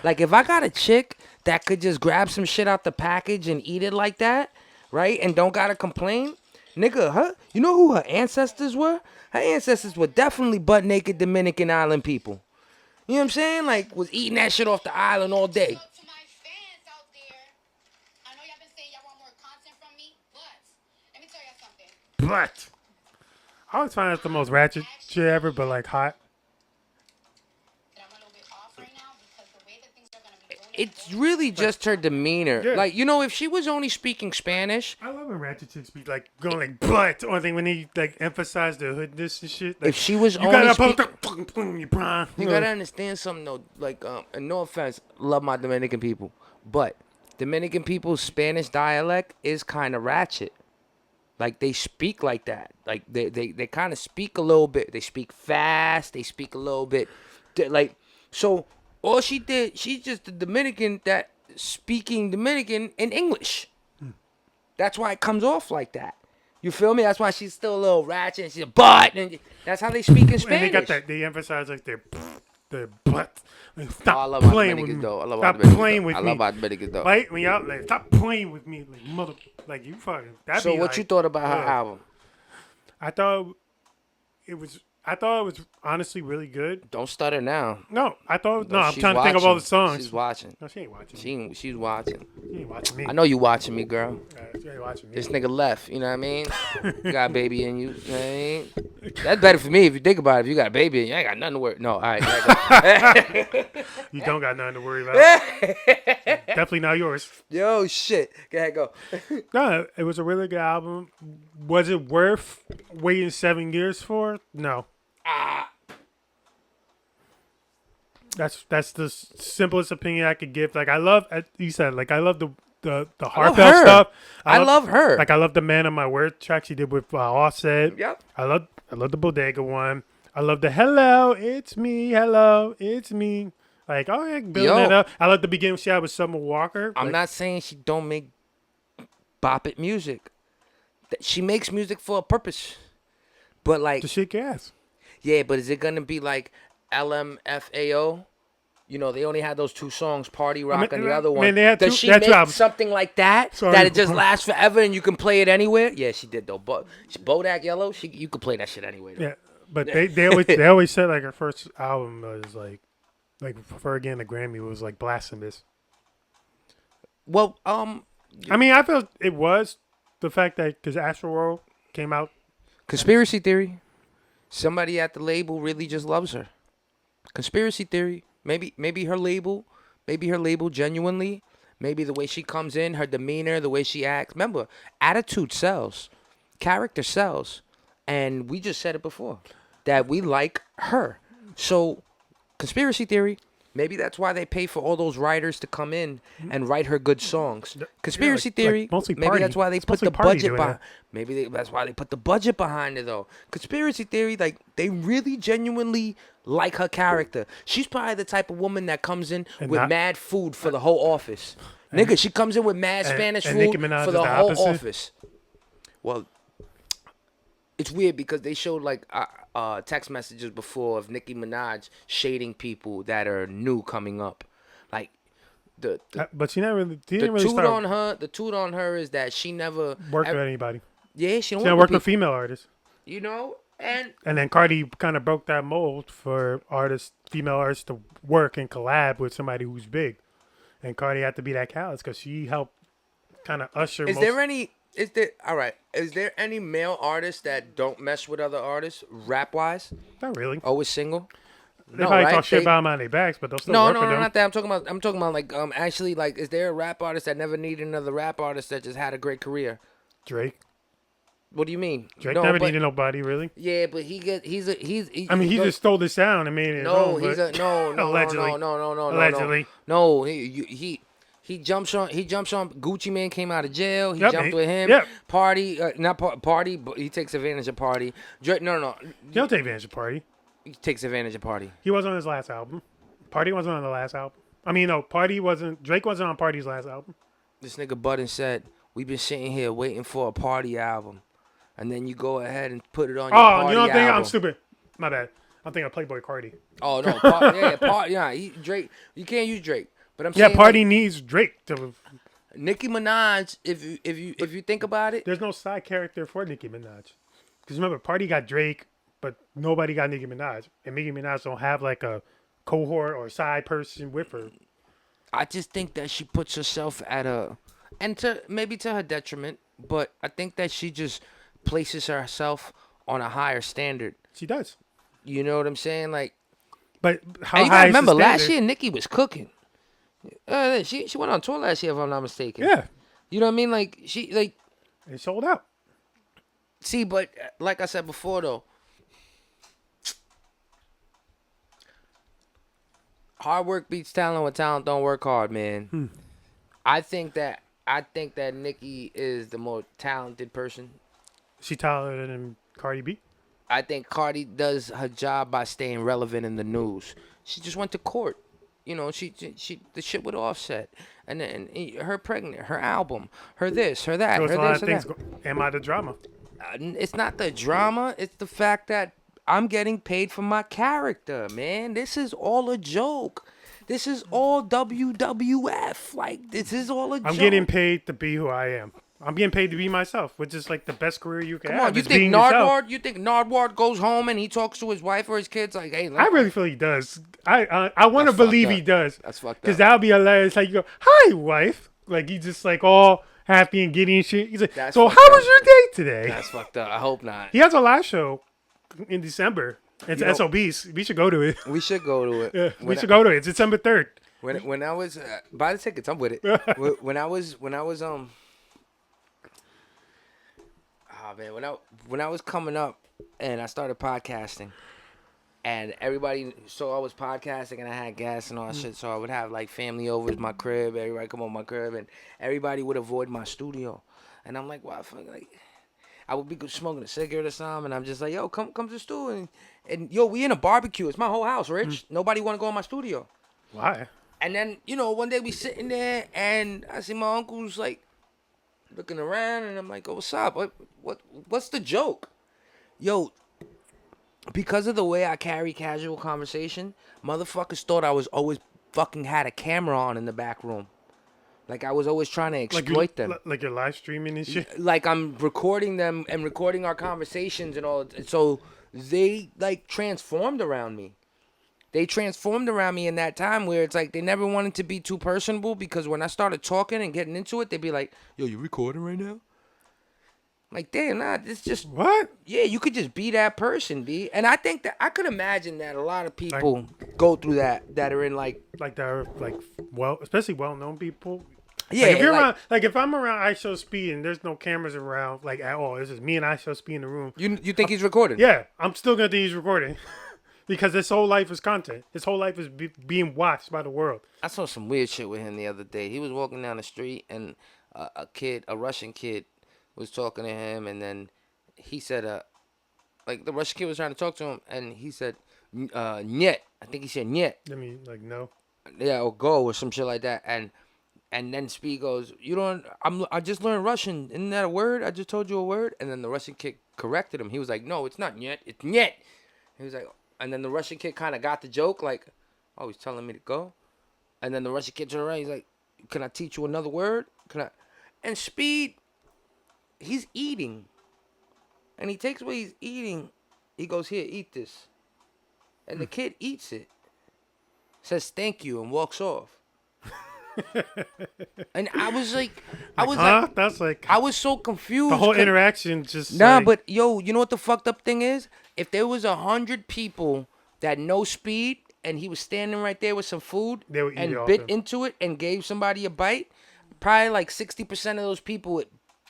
Like if I got a chick that could just grab some shit out the package and eat it like that, right, and don't gotta complain, nigga. You know who her ancestors were? Her ancestors were definitely butt naked Dominican island people. You know what I'm saying? Like, was eating that shit off the island all day. So to my fans out there, I know y'all been saying y'all want more content from me, but let me tell y'all something. But I always find that's the most ratchet shit ever, but like hot. That I'm a little bit off right now because the way that things are gonna be going. It's really just her demeanor. Yeah. Like, you know, if she was only speaking Spanish, I love when ratchet chicks be like going like but or thing when they like emphasize the hoodness and shit. Like, if she was you only gotta speaking... you know. You gotta understand something though. Like, and no offense, love my Dominican people, but Dominican people's Spanish dialect is kind of ratchet. Like they speak like that. Like they kind of speak a little bit. They speak fast. They speak a little bit. Like so. All she did, she's just a Dominican that speaking Dominican in English. That's why it comes off like that. You feel me? That's why she's still a little ratchet and she's a butt. And that's how they speak in Spanish. And they got that. They emphasize like their butt. Like, Oh, stop I love my playing with Dominicans me. though. I love Stop my Dominicans playing though. with I me. love my Dominicans though. Right when y'all like stop playing with me, like mother, like you fucking. So what you thought about her album? I thought it was honestly really good. Don't stutter now. No, I thought no. I'm She's trying to think of all the watching. songs. She's watching. No, she ain't watching. She's watching. She ain't watching me. I know you watching me, girl. She ain't watching me. This nigga left, you know what I mean? You got a baby in you, you know what I mean? That's better for me if you think about it. If you got a baby in you, I ain't got nothing to worry. No, all right. You don't got nothing to worry about. Definitely not yours. Yo, shit. Go ahead, go. No, it was a really good album. Was it worth waiting 7 years for? No. That's the simplest opinion I could give. Like I love, you said, like I love the heartfelt stuff. I love her. Like I love the Man of My Word track she did with Offset. Yep. I love the Bodega one. I love the Hello, it's me. Like oh yeah, building it up. I love the beginning she had with Summer Walker. I'm like, not saying she don't make bop it music. She makes music for a purpose. But like to shake your ass. yeah, but is it gonna be like LMFAO? You know, they only had those two songs, Party Rock and the other one. Man, they had Does two- she they had two make albums. something like that? Sorry. That it just lasts forever and you can play it anywhere? Yeah, she did though. But Bodak Yellow, you could play that shit anywhere. Though. Yeah, but they always said like her first album was like for her getting the Grammy was like blasphemous. Well, I mean, I felt it was the fact that because Astro World came out. conspiracy theory. Somebody at the label really just loves her. Conspiracy theory. Maybe her label genuinely. Maybe the way she comes in, her demeanor, the way she acts. Remember, attitude sells. Character sells. And we just said it before. That we like her. So, conspiracy theory. Maybe that's why they pay for all those writers to come in and write her good songs. Conspiracy theory. mostly maybe Party. that's why they It's put mostly the Party budget doing behind. that. That's why they put the budget behind it though. Conspiracy theory, like they really genuinely like her character. She's probably the type of woman that comes in And with not- mad food for the whole office. Nigga, she comes in with mad Spanish and food Nicki Minaj for is the the whole opposite? office. Well, it's weird because they showed like text messages before of Nicki Minaj shading people that are new coming up. Like the But she never really. She the didn't really toot start on her. The toot on her is that she never work with anybody. Yeah, she She don't never work worked with with people, female artists. you know. And And then Cardi kind of broke that mold for female artists to work and collab with somebody who's big. And Cardi had to be that callous because she helped kind of usher. is there any male artists that don't mess with other artists rap wise? Not really. Always single? They probably talk shit about them on their backs, but they'll still work with them. Not that. I'm talking about like actually like is there a rap artist that never needed another rap artist that just had a great career? Drake. What do you mean? Drake No, never but- needed nobody, really. Yeah, but he I mean, he just stole the sound and made it his own, he's but- a no Allegedly. no Allegedly. no he jumps on Gucci Mane came out of jail. He Yep, jumped with him. yep. Party Party, but he takes advantage of Party. Drake, no, He'll take advantage of Party. he takes advantage of Party. He wasn't on his last album. Party wasn't on the last album. I mean, no, Party wasn't. Drake wasn't on Party's last album. This nigga Budden said, "We've been sitting here waiting for a Party album, and then you go ahead and put it on your Oh, Party you don't think album." I'm stupid? My bad. I'm thinking of Playboy Cardi. Oh no, Party. Yeah, Drake. You can't use Drake. But I'm Yeah, saying Party like, needs Drake to. Nicki Minaj. If you think about it, There's no side character for Nicki Minaj. Because remember, Party got Drake, but nobody got Nicki Minaj, and Nicki Minaj don't have like a cohort or side person with her. I just think that she puts herself at maybe to her detriment, but I think that she just places herself on a higher standard. She does. You know what I'm saying? Like, But how and you high gotta is the remember, last standard? year Nicki was cooking. She went on tour last year, if I'm not mistaken. Yeah, You know what I mean? Like it sold out. see, but like I said before, though, hard work beats talent when talent don't work hard, man. I think that Nicki is the more talented person. She talented than Cardi B. I think Cardi does her job by staying relevant in the news. She just went to court. You know, she the shit with Offset, and then her pregnant, her album, her this, her that, There was her a lot this, of her things. that. Am I the drama? It's not the drama. It's the fact that I'm getting paid for my character, man. This is all a joke. This is all WWF. Like, this is all a joke. I'm getting paid to be who I am. I'm getting paid to be myself, which is like the best career you can Come have. on, you is think being yourself. Nardwuar? You think Nardwuar goes home and he talks to his wife or his kids like, "Hey, I really feel he does. I want to That's believe fucked he up. does. That's fucked Because up. that would be hilarious. Like, you go, hi, wife. Like, he's just like all happy and giddy and shit. He's like, That's so fucked how up. was your day today? That's fucked up. I hope not. He has a live show in December. It's You know- SOBs. We should go to it. We should go to it. Yeah, we When should go to it. It's December 3rd. When I was buy the tickets, I'm with it. when I was when I was coming up and I started podcasting, and everybody saw I was podcasting and I had gas and all that shit, so I would have like family over to my crib, everybody come on my crib, and everybody would avoid my studio, and I'm like, wow, fuck, like. I would be smoking a cigarette or something, and I'm just like, yo, come to the studio, and yo, we in a barbecue. It's my whole house, Rich. Nobody want to go in my studio. Why? And then, you know, one day we sitting there, and I see my uncle's like looking around, and I'm like, oh, what's up? What's the joke? Yo, because of the way I carry casual conversation, motherfuckers thought I was always fucking had a camera on in the back room. Like I was always trying to exploit them. Like you're live streaming and shit. Like I'm recording them and recording our conversations and all. So they like transformed around me. They transformed around me in that time where it's like they never wanted to be too personable, because when I started talking and getting into it, they'd be like, yo, you recording right now? Like, damn, nah, it's just What? yeah, you could just be that person, B. And I think that I could imagine that a lot of people go through that are in like Like they're like especially well-known people. yeah, Like if you're like, around, like if I'm around I Show Speed and there's no cameras around, like at all, it's just me and I Show Speed in the room. you think he's recording? Yeah, I'm still gonna think he's recording because his whole life is content. His whole life is being watched by the world. I saw some weird shit with him the other day. He was walking down the street and a Russian kid, was talking to him, and then he said, like the Russian kid was trying to talk to him, and he said, "Niet." I think he said "Niet." I mean, like no. Yeah, or go or some shit like that, and then Speed goes, "You don't. I just learned Russian. Isn't that a word? I just told you a word." And then the Russian kid corrected him. He was like, "No, it's not "Niet. It's "Niet." He was like, and then the Russian kid kind of got the joke, like, "Oh, he's telling me to go." And then the Russian kid turned around. He's like, "Can I teach you another word? Can I?" And Speed, he's eating, and he takes what he's eating. He goes, "Here, eat this," and the kid eats it, says "Thank you," and walks off. And I was like, That's like I was so confused. the whole 'cause- interaction. Just Nah, like, but yo, you know what the fucked up thing is? If there was 100 people that know Speed and he was standing right there with some food They would eat and it off bit him. into it and gave somebody a bite, probably like 60% of those people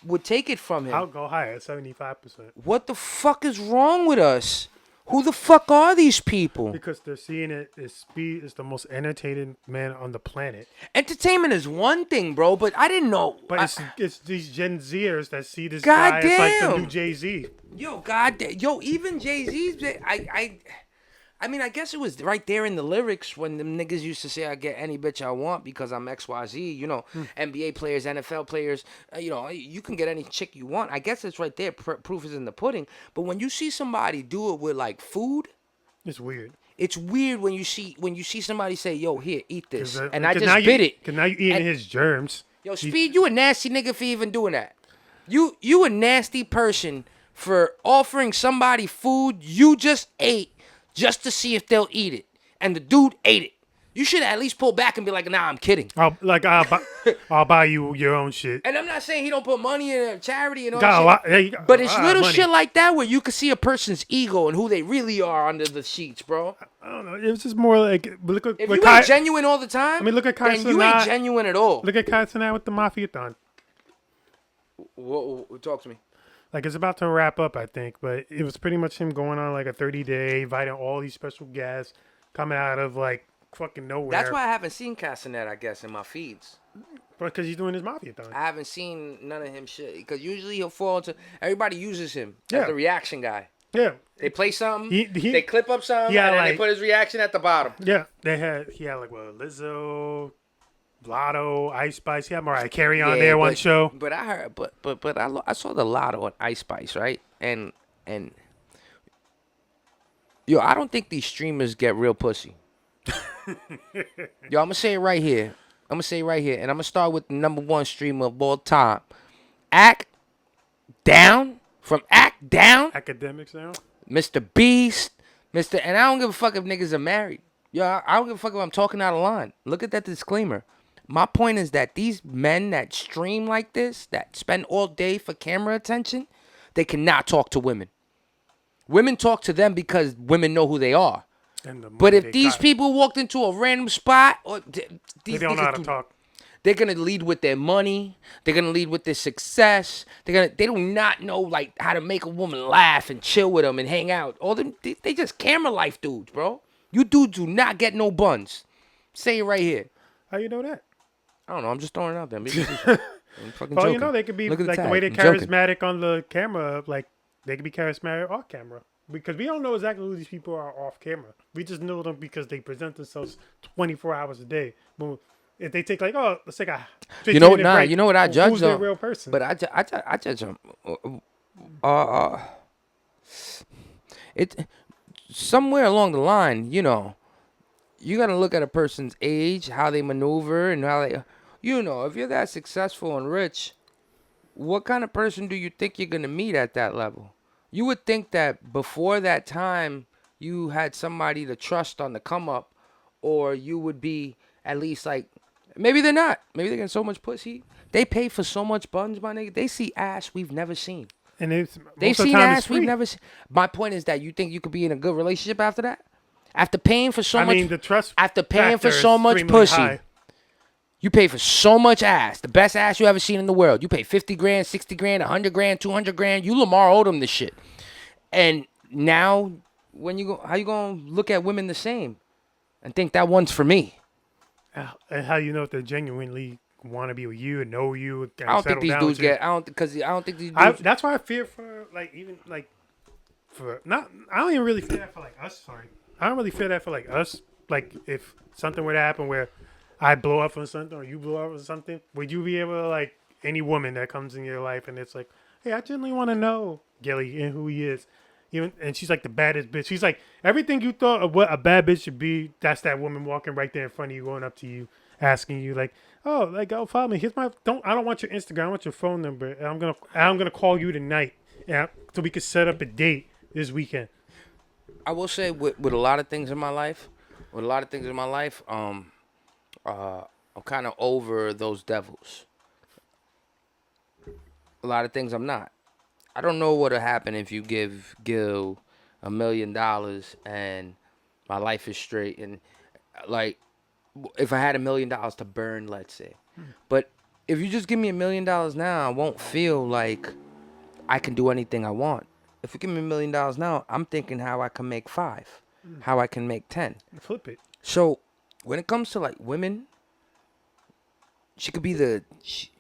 would take it from him. I'll go higher, 75%, What the fuck is wrong with us? Who the fuck are these people? because they're seeing it as Speed is the most entertaining man on the planet. Entertainment is one thing, bro, but I didn't know. But it's these Gen Zers that see this God guy as like the damn. new Jay-Z. Even Jay-Z's. I mean, I guess it was right there in the lyrics when them niggas used to say, "I get any bitch I want because I'm XYZ." You know, NBA players, NFL players. You can get any chick you want. I guess it's right there. Proof is in the pudding. But when you see somebody do it with like food, It's weird. it's weird when you see somebody say, "Yo, here, eat this," and I 'cause just now bit it. Because now you eating And- his germs. Yo, Speed, you a nasty nigga for even doing that. You a nasty person for offering somebody food you just ate just to see if they'll eat it. And the dude ate it. You should at least pull back and be like, "Nah, I'm kidding." I'll buy you your own shit. And I'm not saying he don't put money in a charity and all Got a that lot, shit. yeah, you got But a it's lot of little money. shit like that where you can see a person's ego and who they really are under the sheets, bro. I don't know. It was just more like look at If what you Kai, ain't genuine all the time, I mean, look at Kai then you ain't Cenat. genuine at all. look at Kai Cenat with the Mafia thon. Talk to me. Like it's about to wrap up, I think, but it was pretty much him going on like a 30-day, inviting all these special guests coming out of like fucking nowhere. That's why I haven't seen Castanet, I guess, in my feeds. because he's doing his Mafia thon. I haven't seen none of him shit because usually he'll fall into. Everybody uses him Yeah. as the reaction guy. Yeah, They play something, He- they clip up something, Yeah, and then they like- put his reaction at the bottom. yeah. He had like Lizzo, Blotto, Ice Spice. He had Mariah Carey on there one show. But I heard, but I saw the Lotto on Ice Spice, right? And yo, I don't think these streamers get real pussy. Yo, I'm gonna say it right here. And I'm gonna start with the number one streamer of all time, Act Down. From Act Down, Academics now. Mr. Beast, and I don't give a fuck if niggas are married. Yo, I don't give a fuck if I'm talking out of line. Look at that disclaimer. My point is that these men that stream like this, that spend all day for camera attention, they cannot talk to women. Women talk to them because women know who they are. And the But money if they these got. people walked into a random spot, or They these don't know how niggas to talk. they're gonna lead with their money. They're gonna lead with their success. They do not know like how to make a woman laugh and chill with them and hang out. All them they just camera life dudes, bro. You dudes do not get no buns. Say it right here. How you know that? I don't know. I'm just throwing it out there. Maybe I'm fucking Well, joking. you know they could be Look at like the tag. way they're I'm joking. charismatic on the camera. Like they could be charismatic off camera because we don't know exactly who these people are off camera. We just know them because they present themselves 24 hours a day. But if they take like, oh, let's take a 15 You know what? minute Nah. break, You know what I judge who's their them? real person? But I judge them. It somewhere along the line, you know, you gotta look at a person's age, how they maneuver, and how they, you know, if you're that successful and rich, what kind of person do you think you're gonna meet at that level? You would think that before that time, you had somebody to trust on the come up, or you would be at least like, maybe they're not. Maybe they're getting so much pussy. They pay for so much buns, my nigga. They see ass we've never seen. And it's They've most of the seen time ass it's we've free. never seen. My point is that you think you could be in a good relationship after that? After paying for so I much, mean, the trust after paying for factor so is much extremely pussy, high. you pay for so much ass, the best ass you ever seen in the world. You pay 50 grand, 60 grand, 100 grand, 200 grand. You Lamar Odom this shit. And now, when you go, how you gonna look at women the same and think that one's for me? And how you know if they genuinely want to be with you and know you and I don't think settle these down dudes with you. get. I don't think these dudes. That's why I fear for like even like for not. I don't even really fear that for like us. Sorry, I don't really fear that for like us. Like if something were to happen where I blow up on something or you blow up on something, would you be able to like any woman that comes in your life and it's like, hey, I genuinely want to know Gilly and who he is. Even and she's like the baddest bitch. She's like everything you thought of what a bad bitch should be. That's that woman walking right there in front of you, going up to you, asking you like, "Oh, like go follow me. Here's my I don't want your Instagram. I want your phone number. And I'm gonna call you tonight, yeah, so we can set up a date this weekend." I will say with a lot of things in my life, I'm kind of over those devils. A lot of things I'm not. I don't know what'll happen if you give Gil $1 million and my life is straight and like if I had $1 million to burn, let's say. But if you just give me $1 million now, I won't feel like I can do anything I want. If you give me $1 million now, I'm thinking how I can make 5, how I can make 10. Flip it. So when it comes to like women, she could be she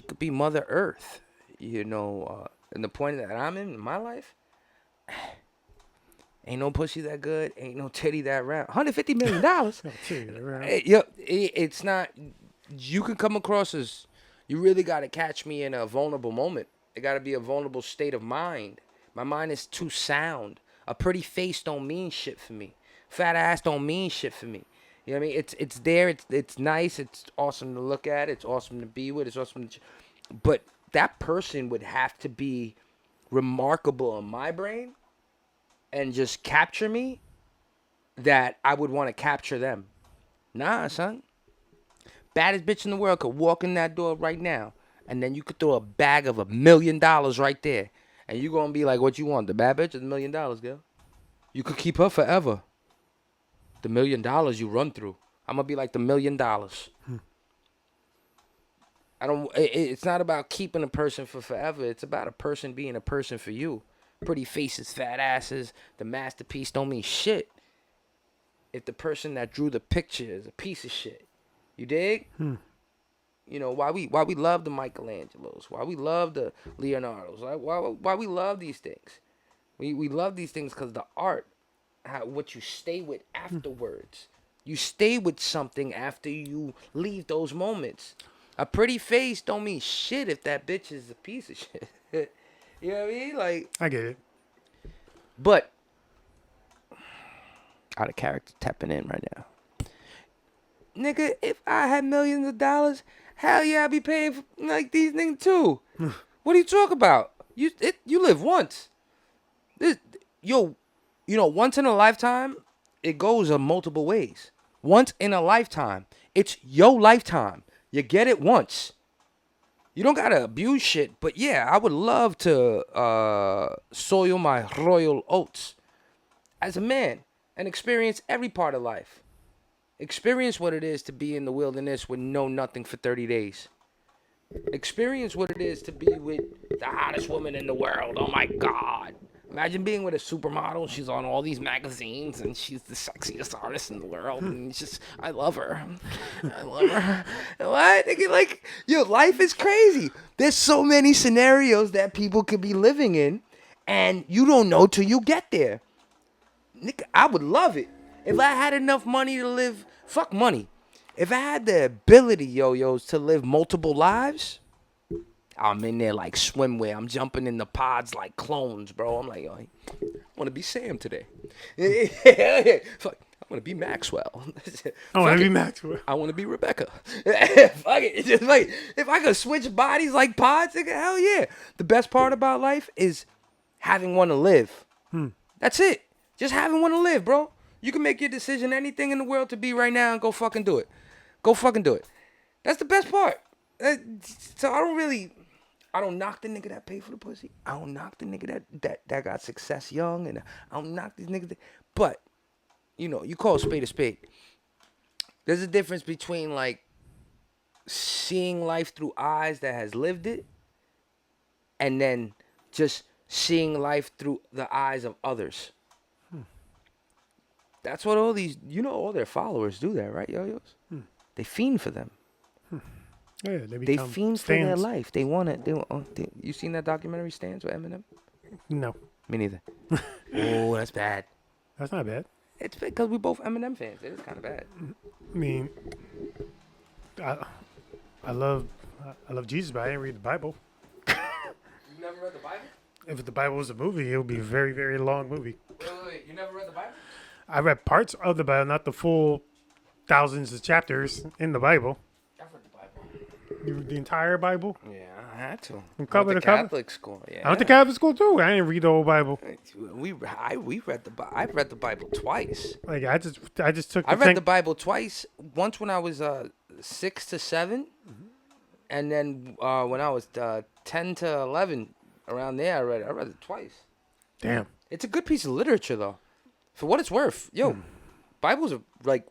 could be Mother Earth, you know. And the point that I'm in my life, ain't no pussy that good, ain't no titty that round. $150 million. It's not. You can come across as you really got to catch me in a vulnerable moment. It got to be a vulnerable state of mind. My mind is too sound. A pretty face don't mean shit for me. Fat ass don't mean shit for me. You know what I mean? It's there. It's nice. It's awesome to look at. It's awesome to be with. It's awesome to. But that person would have to be remarkable in my brain and just capture me that I would want to capture them. Nah, son. Baddest bitch in the world could walk in that door right now, and then you could throw a bag of $1 million right there, and you gonna be like, what you want? The bad bitch or the $1 million, girl? You could keep her forever. The $1 million you run through. I'm gonna be like the $1 million. It's not about keeping a person for forever. It's about a person being a person for you. Pretty faces, fat asses, the masterpiece don't mean shit if the person that drew the picture is a piece of shit. You dig? You know, why we love the Michelangelos, why we love the Leonardos, why we love these things. We love these things because the art, what you stay with afterwards. You stay with something after you leave those moments. A pretty face don't mean shit if that bitch is a piece of shit. You know what I mean? Like, I get it. but out of character tapping in right now. Nigga, if I had millions of dollars, hell yeah, I'd be paying for like these niggas too. What are you talking about? You live once. Once in a lifetime, it goes in multiple ways. Once in a lifetime. It's your lifetime. You get it once. You don't gotta abuse shit, but yeah, I would love to soil my royal oats as a man and experience every part of life. Experience what it is to be in the wilderness with know nothing for 30 days. Experience what it is to be with the hottest woman in the world. Oh my God. Imagine being with a supermodel. She's on all these magazines and she's the sexiest artist in the world. And it's just, I love her. I love her. What? Like, yo, life is crazy. There's so many scenarios that people could be living in and you don't know till you get there. Nigga, I would love it. If I had enough money to live, fuck money. If I had the ability, yo-yos, to live multiple lives, I'm in there like swimwear. I'm jumping in the pods like clones, bro. I'm like, yo, I want to be Sam today. Fuck, I want to be Maxwell. I want to be Maxwell. I want to be Rebecca. Fuck it. It's just like, if I could switch bodies like pods, nigga, hell yeah. The best part about life is having one to live. That's it. Just having one to live, bro. You can make your decision anything in the world to be right now and go fucking do it. Go fucking do it. That's the best part. So I don't knock the nigga that paid for the pussy. I don't knock the nigga that got success young, and I don't knock these niggas. But you know, you call a spade a spade. There's a difference between like seeing life through eyes that has lived it, and then just seeing life through the eyes of others. That's what all these, you know, all their followers do that, right, yo-yos? They fiend for them. Yeah, They fiend for their stands. life. They want it. You seen that documentary, Stans, with Eminem? No, Me neither. Oh, that's bad. that's not bad. It's because we both Eminem fans. It is kind of bad. I mean, I love Jesus, but I didn't read the Bible. You never read the Bible? If the Bible was a movie, it would be a very, very long movie. Wait. You never read the Bible? I read parts of the Bible, not the full thousands of chapters in the Bible. I've read the Bible. You read the entire Bible? Yeah, I had to. From cover I went to to cover? Catholic school. Yeah. I went to Catholic school too. I didn't read the whole Bible. We read the Bible. I've read the Bible twice. Like I just took. I read the Bible twice. Once when I was 6 to 7, and then when I was 10 to 11, around there, I read it twice. Damn. It's a good piece of literature, though. For what it's worth, yo, Bibles are like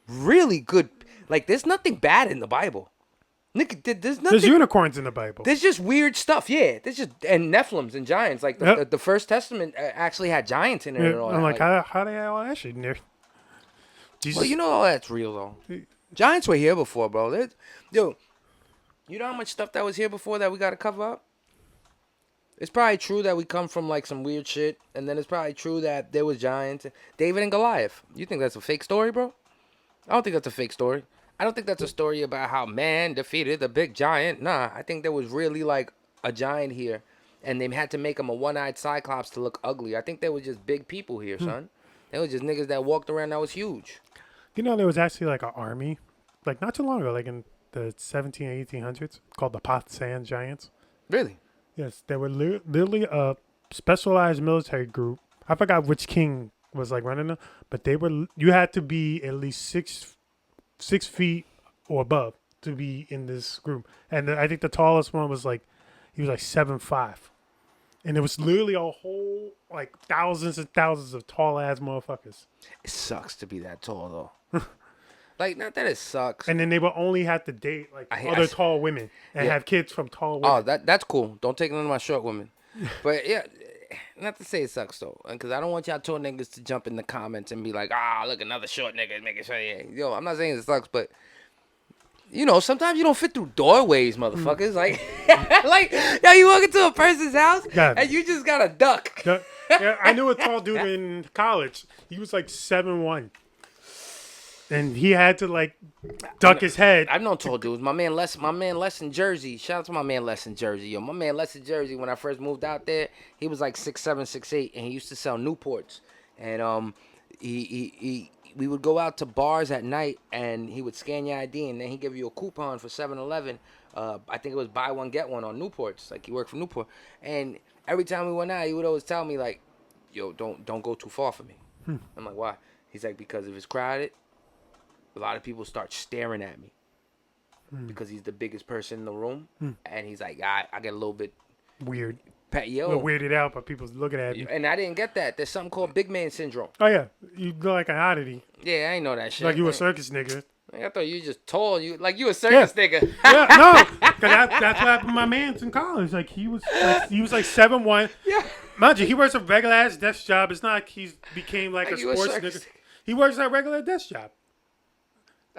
really good. Like, there's nothing bad in the Bible. Nick, there's nothing. There's unicorns in the Bible. There's just weird stuff, yeah. There's just and Nephilims and giants. Like the First Testament actually had giants in it. Yeah, And all I'm that. like, how they have all that shit in there? Jesus. Well, you know all that's real though. Giants were here before, bro. Yo, you know how much stuff that was here before that we got to cover up? It's probably true that we come from like some weird shit, and then it's probably true that there was giants. David and Goliath. You think that's a fake story, bro? I don't think that's a fake story. I don't think that's a story about how man defeated the big giant. Nah, I think there was really like a giant here, and they had to make him a one-eyed cyclops to look ugly. I think there was just big people here, son. They was just niggas that walked around that was huge. You know, there was actually like an army, like not too long ago, like in the 1800s, called the Pot Sand Giants. Really? Yes, they were literally a specialized military group. I forgot which king was like running them, but they were. You had to be at least six feet or above to be in this group. And I think the tallest one was like, he was like 7'5", and it was literally a whole like thousands and thousands of tall ass motherfuckers. It sucks to be that tall though. Like, not that it sucks. And then they would only have to date like other tall women and have kids from tall women. Oh, that's cool. Don't take none of my short women. But yeah, not to say it sucks though, because I don't want y'all tall niggas to jump in the comments and be like, look, another short nigga making sure. Yeah, yo, I'm not saying it sucks, but you know, sometimes you don't fit through doorways, motherfuckers. Like, like, yo, you walk into a person's house and you just got a duck. Yeah, I knew a tall dude in college. He was like 7'1", and he had to like duck his head. I've known tall dudes. My man Les in Jersey. Shout out to my man Les in Jersey. Yo, my man Les in Jersey, when I first moved out there, he was like 6'7", 6'8", and he used to sell Newports. And we would go out to bars at night, and he would scan your ID, and then he'd give you a coupon for 7-Eleven. I think it was buy one, get one on Newports. Like, he worked for Newport. And every time we went out, he would always tell me, like, yo, don't go too far for me. I'm like, why? He's like, because if it's crowded, a lot of people start staring at me because he's the biggest person in the room. And he's like, I get a little bit Weird. Yo. Weirded out by people looking at you. And I didn't get that. There's something called big man syndrome. Oh yeah, you look like an oddity. Yeah, I ain't know that shit. Like you a circus nigga. I thought you just tall. You a circus nigga. Yeah, no, because that's what happened to my man's in college. Like he was like 7'1". Yeah. Mind you, he works a regular ass desk job. It's not like he's became like a you a sports circus nigga. He works a regular desk job.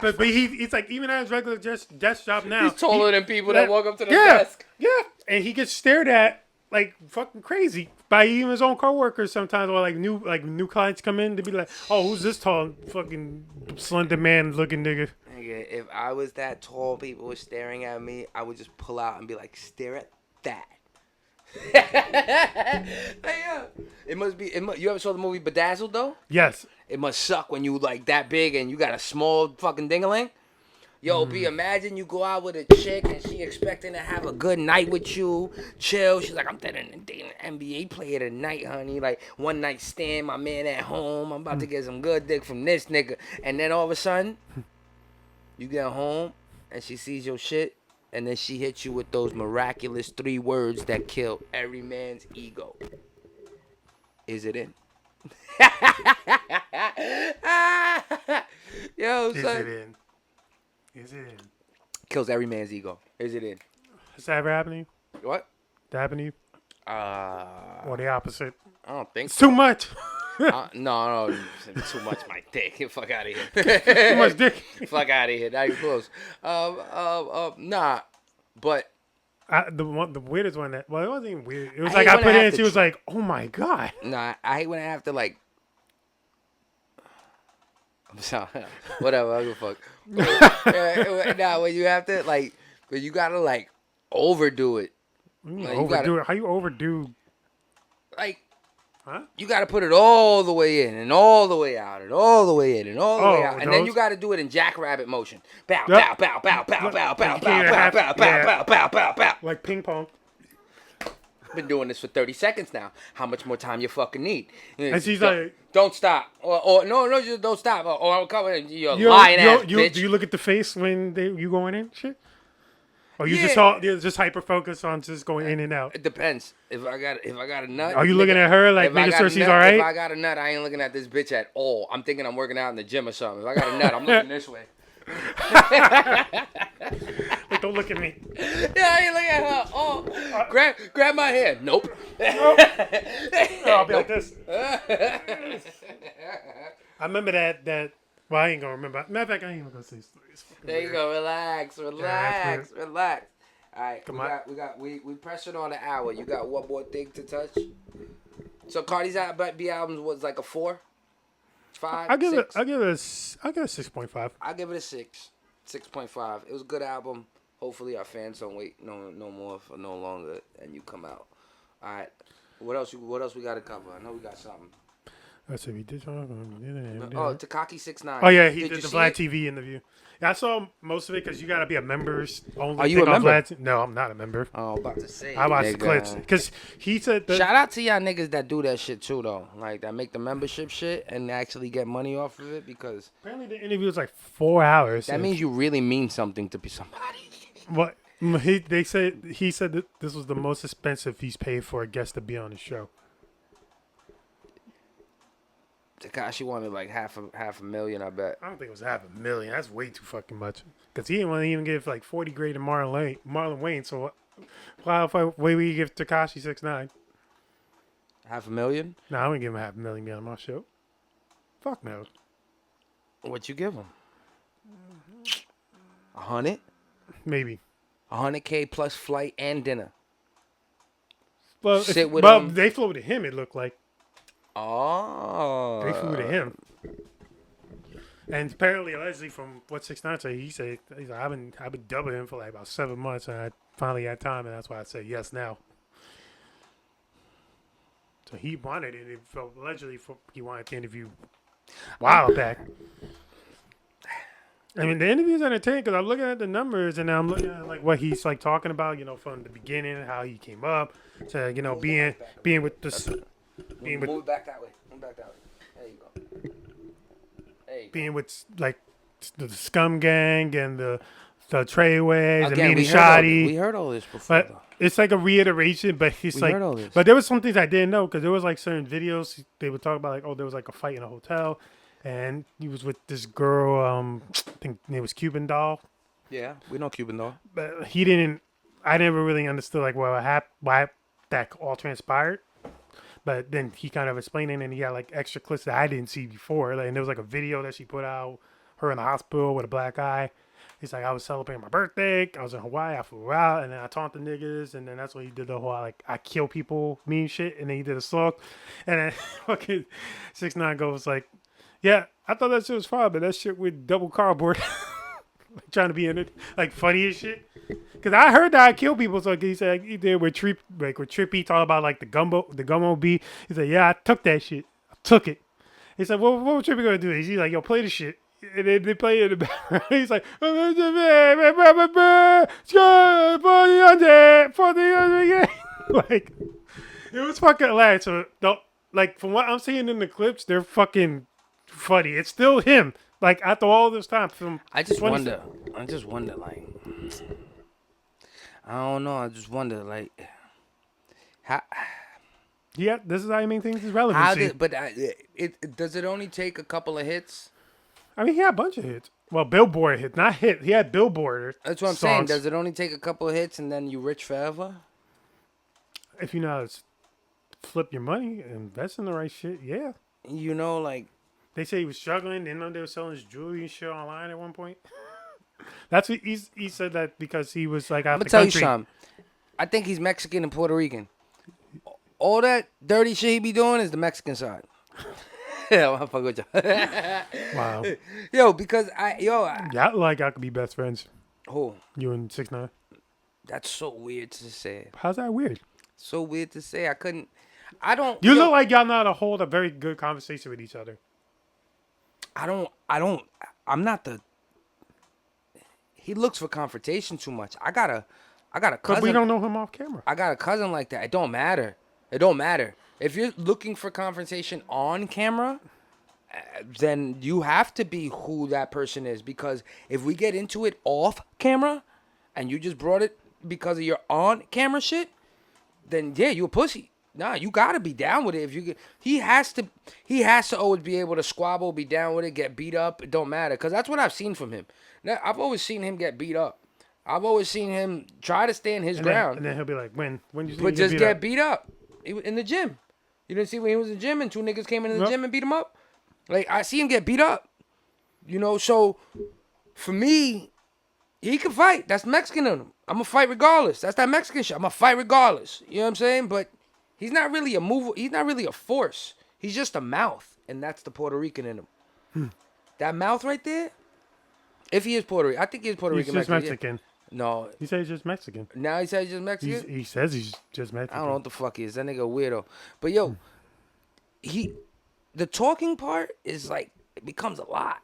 But he's like, even at his regular desk job now, He's taller than people that walk up to the desk. Yeah, and he gets stared at like fucking crazy by even his own coworkers sometimes, or like new clients come in to be like, oh, who's this tall fucking slender man looking nigga? Nigga, if I was that tall, people were staring at me, I would just pull out and be like, stare at that. Hey, yeah. It must be. You ever saw the movie Bedazzled though? Yes. It must suck when you like that big and you got a small fucking dingaling. Yo, imagine you go out with a chick and she expecting to have a good night with you, chill. She's like, I'm dating an NBA player tonight, honey. Like, one night stand, my man at home. I'm about to get some good dick from this nigga. And then all of a sudden, you get home and she sees your shit and then she hits you with those miraculous 3 words that kill every man's ego. Is it in? Yo, Is son. it in? Is it in? Kills every man's ego. Is it in? Has that ever happened to you? What? That happened to you? Or the opposite? I don't think It's so. too much. No, too much my dick. Fuck out of here. Too much dick. Fuck out of here. Not even close. Nah, but The weirdest one that, well, it wasn't even weird. It was I like hate I when put I it have in, to she was like, oh my God. nah, I hate when I have to like. I'm sorry. Whatever. I don't give a fuck. Nah, when you have to like, when you gotta like overdo it. How you overdo? Like, Huh? you got to put it all the way in and all the way out and all the way in and all the way out. And then you got to do it in jackrabbit motion. Bow, bow, bow, bow, bow, bow, bow, bow, bow, bow, bow, bow, bow, bow. Like ping pong. Been doing this for 30 seconds now. How much more time you fucking need? And she's like, don't stop. Or no, just don't stop. Or I'm coming. You're lying ass bitch. Do you look at the face when you going in and shit? Or you Yeah. just hyper focus on just going in and out? It depends. If I got a nut. Are you looking at her like if I making got sure a she's nut- all right? If I got a nut, I ain't looking at this bitch at all. I'm thinking I'm working out in the gym or something. If I got a nut, I'm looking this way. Like, don't look at me. Yeah, I ain't looking at her. Oh, grab my hand. Nope. I'll be like this. I remember that. Well, I ain't gonna remember. Matter of fact, I ain't even gonna say stories. There you go. Relax. All right. Come We pressured on the hour. You got one more thing to touch. So Cardi's B albums was like a 4, 5. I'll give 6? it a 6.5. I'll give it a 6, 6.5. It was a good album. Hopefully our fans don't wait no more for no longer, and you come out. All right. What else we got to cover? I know we got something. Let's see. We did something. Oh, Takaaki 6ix9ine. Oh yeah, he Did did you the see Vlad it? TV interview. Yeah, I saw most of it because you gotta be a members only. Are you thing a on member? Vlad No, I'm not a member. Oh, about to say. I watched the nigga. clips because he said that. Shout out to y'all niggas that do that shit too, though. Like that make the membership shit and actually get money off of it because Apparently, the interview was like 4 hours. that means you really mean something to be somebody. what he said that this was the most expensive he's paid for a guest to be on the show. Takashi wanted like half a million, I bet. I don't think it was $500,000. That's way too fucking much. Because he didn't want to even give like 40 grand to Marlon Wayne. So why would we give Tekashi 6ix9ine? $500,000? No, I wouldn't give him $500,000 be on my show. Fuck no. What you give him? 100? Maybe. 100K plus flight and dinner. Well, Sit with him. they flew to him. It looked like Oh. they flew to him. And apparently, allegedly, from what 6ix9ine said, he's like, I've been dubbing him for like about 7 months, and I finally had time, and that's why I said yes now. So he wanted it. It felt allegedly he wanted the interview a while back. I mean, the interview's entertaining because I'm looking at the numbers and I'm looking at like what he's like talking about, from the beginning, how he came up to, being with this, being with Move back that way. Move back that way. There you go. There you go. being with like the Scum Gang and the Treyways and Again, Meanie we Shoddy. heard all this before. But it's like a reiteration, but he's We like, heard all this. but there was some things I didn't know because there was like certain videos they would talk about, like, oh, there was like a fight in a hotel, and he was with this girl. I think her name was Cuban Doll, Yeah, we know Cuban though. but I never really understood like why that all transpired. But then he kind of explained it, and he had like extra clips that I didn't see before. Like, and there was like a video that she put out, her in the hospital with a black eye. He's like, I was celebrating my birthday. I was in Hawaii. I flew out, and then I taunted niggas, and then that's when he did the whole like I kill people meme shit, and then he did a song, and then fucking 6ix9ine goes like, yeah, I thought that shit was fine, but that shit with double cardboard, like, trying to be in it, like funny as shit. Cause I heard that I kill people, so he said he did with Trippy talk about like the gumbo beat. He said, yeah, I took that shit. I took it. He said, well, what was Trippy gonna do? He's like, yo, play the shit. And then they play it in the background. He's like, like, it was fucking hilarious. So, like, from what I'm seeing in the clips, they're fucking funny. It's still him. Like, after all this time, from I just 20 wonder, like, I don't know. I just wonder, like, how Yeah, this is how you make things his how relevancy. did, but does it only take a couple of hits? I mean, he had a bunch of hits. Well, Billboard hit, not hit. He had Billboard That's what I'm saying. songs. Does it only take a couple of hits and then you rich forever? If you know how to flip your money, invest in the right shit, yeah. You know, like, They say he was struggling. They know they were selling his jewelry and shit online at one point. That's what he said that because he was like out I'm the gonna tell country. you something. I think he's Mexican and Puerto Rican. All that dirty shit he be doing is the Mexican side. Yeah, I'm fuck with you. Wow. Yo, because Yeah, like I could be best friends. oh, You and 6ix9ine. that's so weird to say. How's that weird? So weird to say. I don't. You yo, look like y'all know how to hold a very good conversation with each other. I'm not the. He looks for confrontation too much. I got a But cousin. we don't know him off camera. I got a cousin like that. It don't matter. It don't matter. If you're looking for confrontation on camera, then you have to be who that person is. Because if we get into it off camera, and you just brought it because of your on camera shit, then yeah, you a pussy. Nah, you gotta be down with it. If you get, he has to always be able to squabble, be down with it, get beat up. It don't matter, cause that's what I've seen from him. Now, I've always seen him get beat up. I've always seen him try to stand his ground, And then he'll be like, when you see but me just beat get up? beat up. He was in the gym. You didn't see when he was in the gym and two niggas came into the Yep. gym and beat him up. Like I see him get beat up. You know, so for me, he can fight. That's Mexican in him. I'm gonna fight regardless. That's that Mexican shit. I'm gonna fight regardless. You know what I'm saying? But he's not really a mover. He's not really a force. He's just a mouth, and that's the Puerto Rican in him. That mouth right there. If he is Puerto Rican, I think he is Puerto He's Rican. just Mexican. Mexican. Yeah. No, He said he's just Mexican. now he says he's just Mexican. He says he's just Mexican. I don't know what the fuck he is. That nigga a weirdo. But yo, the talking part is like, it becomes a lot.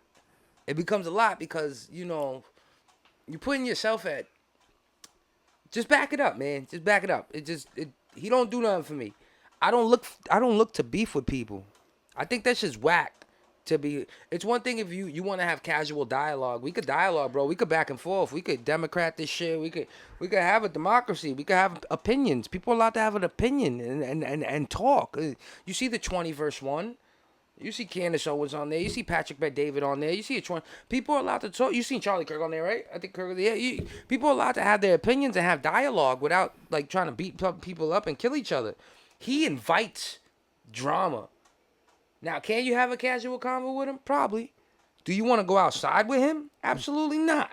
It becomes a lot because, you know, you're putting yourself at, just back it up, man. Just back it up. He don't do nothing for me. I don't look to beef with people. I think that's just whack. It's one thing if you want to have casual dialogue. We could dialogue, bro. We could back and forth. We could Democrat this shit. We could have a democracy. We could have opinions. People are allowed to have an opinion and talk. You see the 20 verse 1. You see Candace Owens on there. You see Patrick Bet-David on there. You see a 20. People are allowed to talk. You seen Charlie Kirk on there, right? I think Kirk. Yeah. People are allowed to have their opinions and have dialogue without like trying to beat people up and kill each other. He invites drama. Now, can you have a casual convo with him? Probably. Do you want to go outside with him? Absolutely not.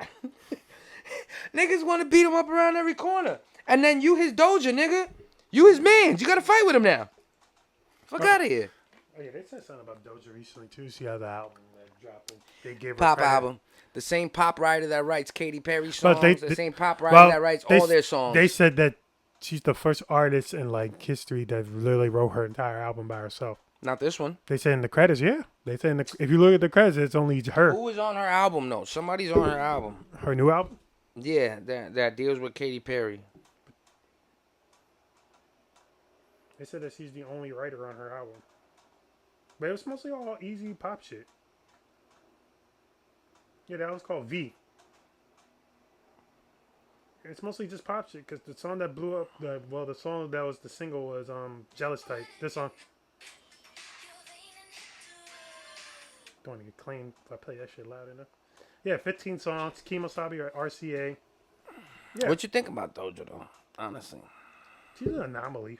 Niggas want to beat him up around every corner. And then you his doja, nigga. You his man. You got to fight with him now. Fuck out of here. Oh yeah, they said something about Doja recently too. See how the album that dropped. They gave her Pop credit. album. The same pop writer that writes Katy Perry songs. But The same pop writer that writes all their songs. They said that she's the first artist in like history that literally wrote her entire album by herself. Not this one. They said in the credits, yeah. They said if you look at the credits, it's only her. Who is on her album, though? Somebody's on her album. Her new album. Yeah, that deals with Katy Perry. They said that she's the only writer on her album. But it was mostly all easy pop shit. Yeah, that was called V. It's mostly just pop shit because the song that blew up, the song that was the single was Jealous Type. This song. Don't want to get claimed if I play that shit loud enough. Yeah, 15 songs. Kemosabe or RCA. Yeah. What you think about Doja, though? Honestly. She's an anomaly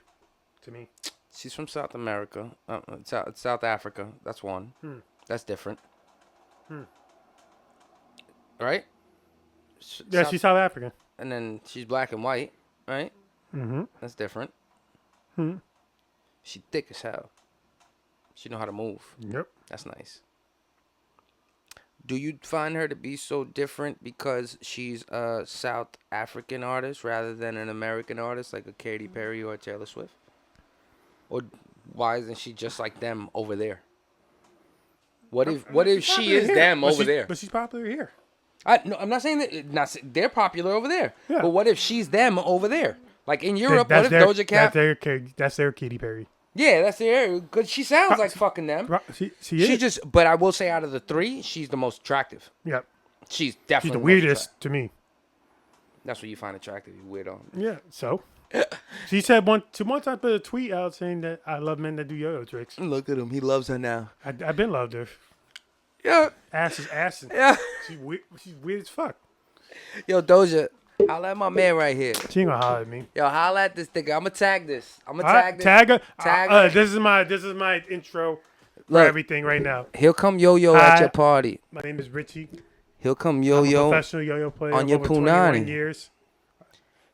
to me. She's from South America. South Africa. That's one. That's different. Right? Yeah, she's South African. And then she's black and white, right? Mm-hmm. That's different. She thick as hell. She know how to move. Yep. That's nice. Do you find her to be so different because she's a South African artist rather than an American artist like a Katy Perry or a Taylor Swift? Or why isn't she just like them over there? What if she is them over there? But she's popular here. No, I'm not saying that. They're popular over there. Yeah. But what if she's them over there? Like in Europe, what if Doja Cat? That's their Katy Perry. Yeah, that's their. Because she sounds like fucking them. She is. But I will say, out of the three, she's the most attractive. Yep. She's She's definitely the most weirdest to me. That's what you find attractive, you weirdo. Yeah. So she said 2 months I put a tweet out saying that I love men that do yo-yo tricks. Look at him. He loves her now. I've been loved her. Yeah. Ass is ass. Yeah. She's weird as fuck. Yo, Doja, holla at my man right here. She ain't gonna holler at me. Yo, holla at this nigga. I'ma tag this. Tag her. Tag her. This is my intro for Look. everything right now. He'll come yo-yo at your party. My name is Richie. He'll come I'm a yo-yo. professional yo-yo player on your over 21 punani. years.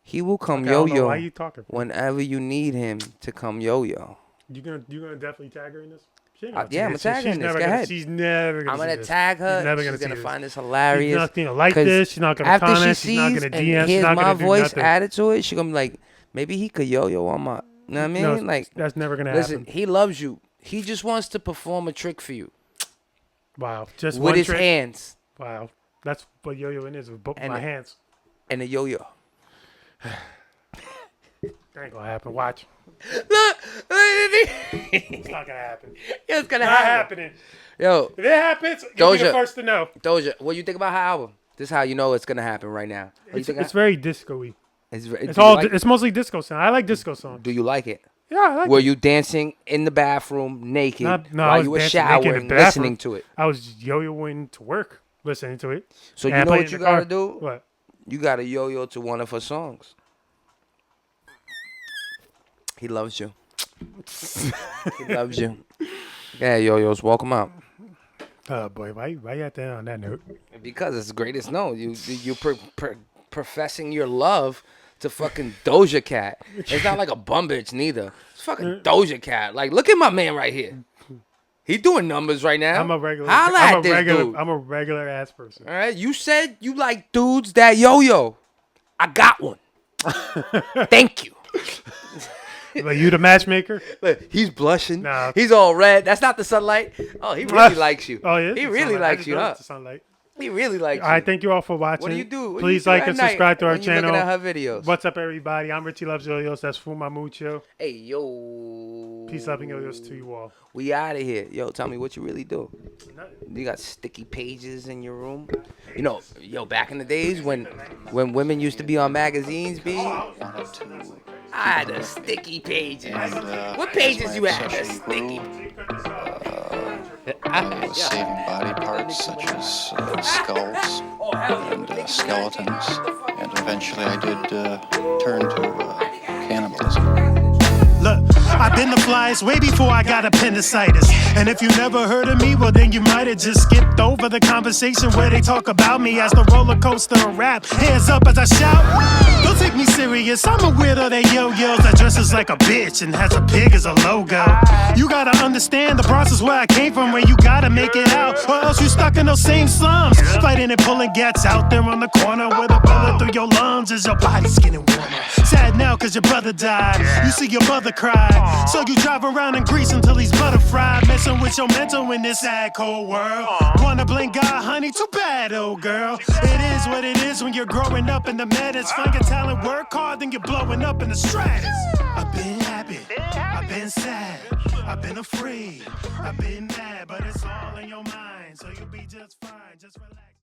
He will come Okay, I don't know yo-yo why you talking. whenever you need him to come yo-yo. You gonna definitely tag her in this? She ain't Yeah, see I'm this. gonna tag her in this. Go ahead. She's never gonna I'm see gonna this. tag her. She's never gonna She's see gonna this. find this She's hilarious. not gonna like 'Cause this. She's not gonna after comment. she She's not sees gonna and DM. She's hears not my gonna do voice nothing. added to it, she gonna be like, maybe he could yo-yo on my. You know what I mean? No, like, that's never gonna listen, happen. he loves you. He just wants to perform a trick for you Wow, just with one his trick. hands Wow, that's what yo-yoing is with both And my the- hands. and a yo-yo. That ain't gonna happen. Watch. Look, It's not gonna happen. it's gonna Not happen. happening. Yo, If it happens, you'll be the Doja. first to know. Doja, what do you think about her album? This is how you know it's gonna happen right now. What do you think? It's very disco-y. It's It's all. It's mostly disco sound. I like disco songs. Do you like it? Yeah, I like Were it. you dancing in the bathroom naked No, I while was you were dancing naked in the showering, bathroom. listening to it? I was yo-yoing to work, listening to it. So And you I know played what in you the car. gotta do? What? You gotta yo-yo to one of her songs. He loves you. He loves you. Yeah, yo-yos, welcome out. Oh boy, why you out there on that note? Because it's the greatest no. You professing your love to fucking Doja Cat. It's not like a bum bitch neither. It's fucking Doja Cat. Like, look at my man right here. He doing numbers right now. I'm a regular. Holla at this dude. I'm a regular ass person. All right, you said you like dudes that yo-yo. I got one. Thank you. But you the matchmaker? Look, he's blushing. Nah. He's all red. That's not the sunlight. Oh, he really likes you. Oh yeah. He it's really sunlight. I likes just you, noticed huh? the sunlight. He really likes All you. right, thank you all for watching. What do you do? What do Please you do like at and night subscribe to our when you channel. looking at her videos? What's up, everybody? I'm Richie Loves Yo-Yos. That's Fuma Mucho. Hey, yo. Peace, love, and yo-yos to you all. We out of here. Yo, tell me what you really do. You got sticky pages in your room? You know, yo, back in the days when women used to be on magazines, B, Wanted to I had the sticky pages. and, What as pages my you had? The obsession sticky. I was saving body parts such as skulls and skeletons, and eventually I did turn to cannibalism. Look, I've been the flyest way before I got appendicitis. And if you never heard of me, well then you might have just skipped over the conversation where they talk about me as the roller coaster of rap. Hands up as I shout. Don't take me serious, I'm a weirdo that yo-yos that dresses like a bitch and has a pig as a logo. You gotta understand the process where I came from, where you gotta make it out, or else you stuck in those same slums. Fighting and pulling gats out there on the corner with a bullet through your lungs as your body's getting warmer. Sad now cause your brother died, you see your mother cry, so you drive around in Greece until he's butterfried, messing with your mental in this sad cold world. Wanna blame God, honey? Too bad, old girl. It is what it is when you're growing up in the meadows. Find your talent, work hard, then you're blowing up in the stratus. I've been happy, I've been sad, I've been afraid, I've been mad, but it's all in your mind, so you'll be just fine, just relax.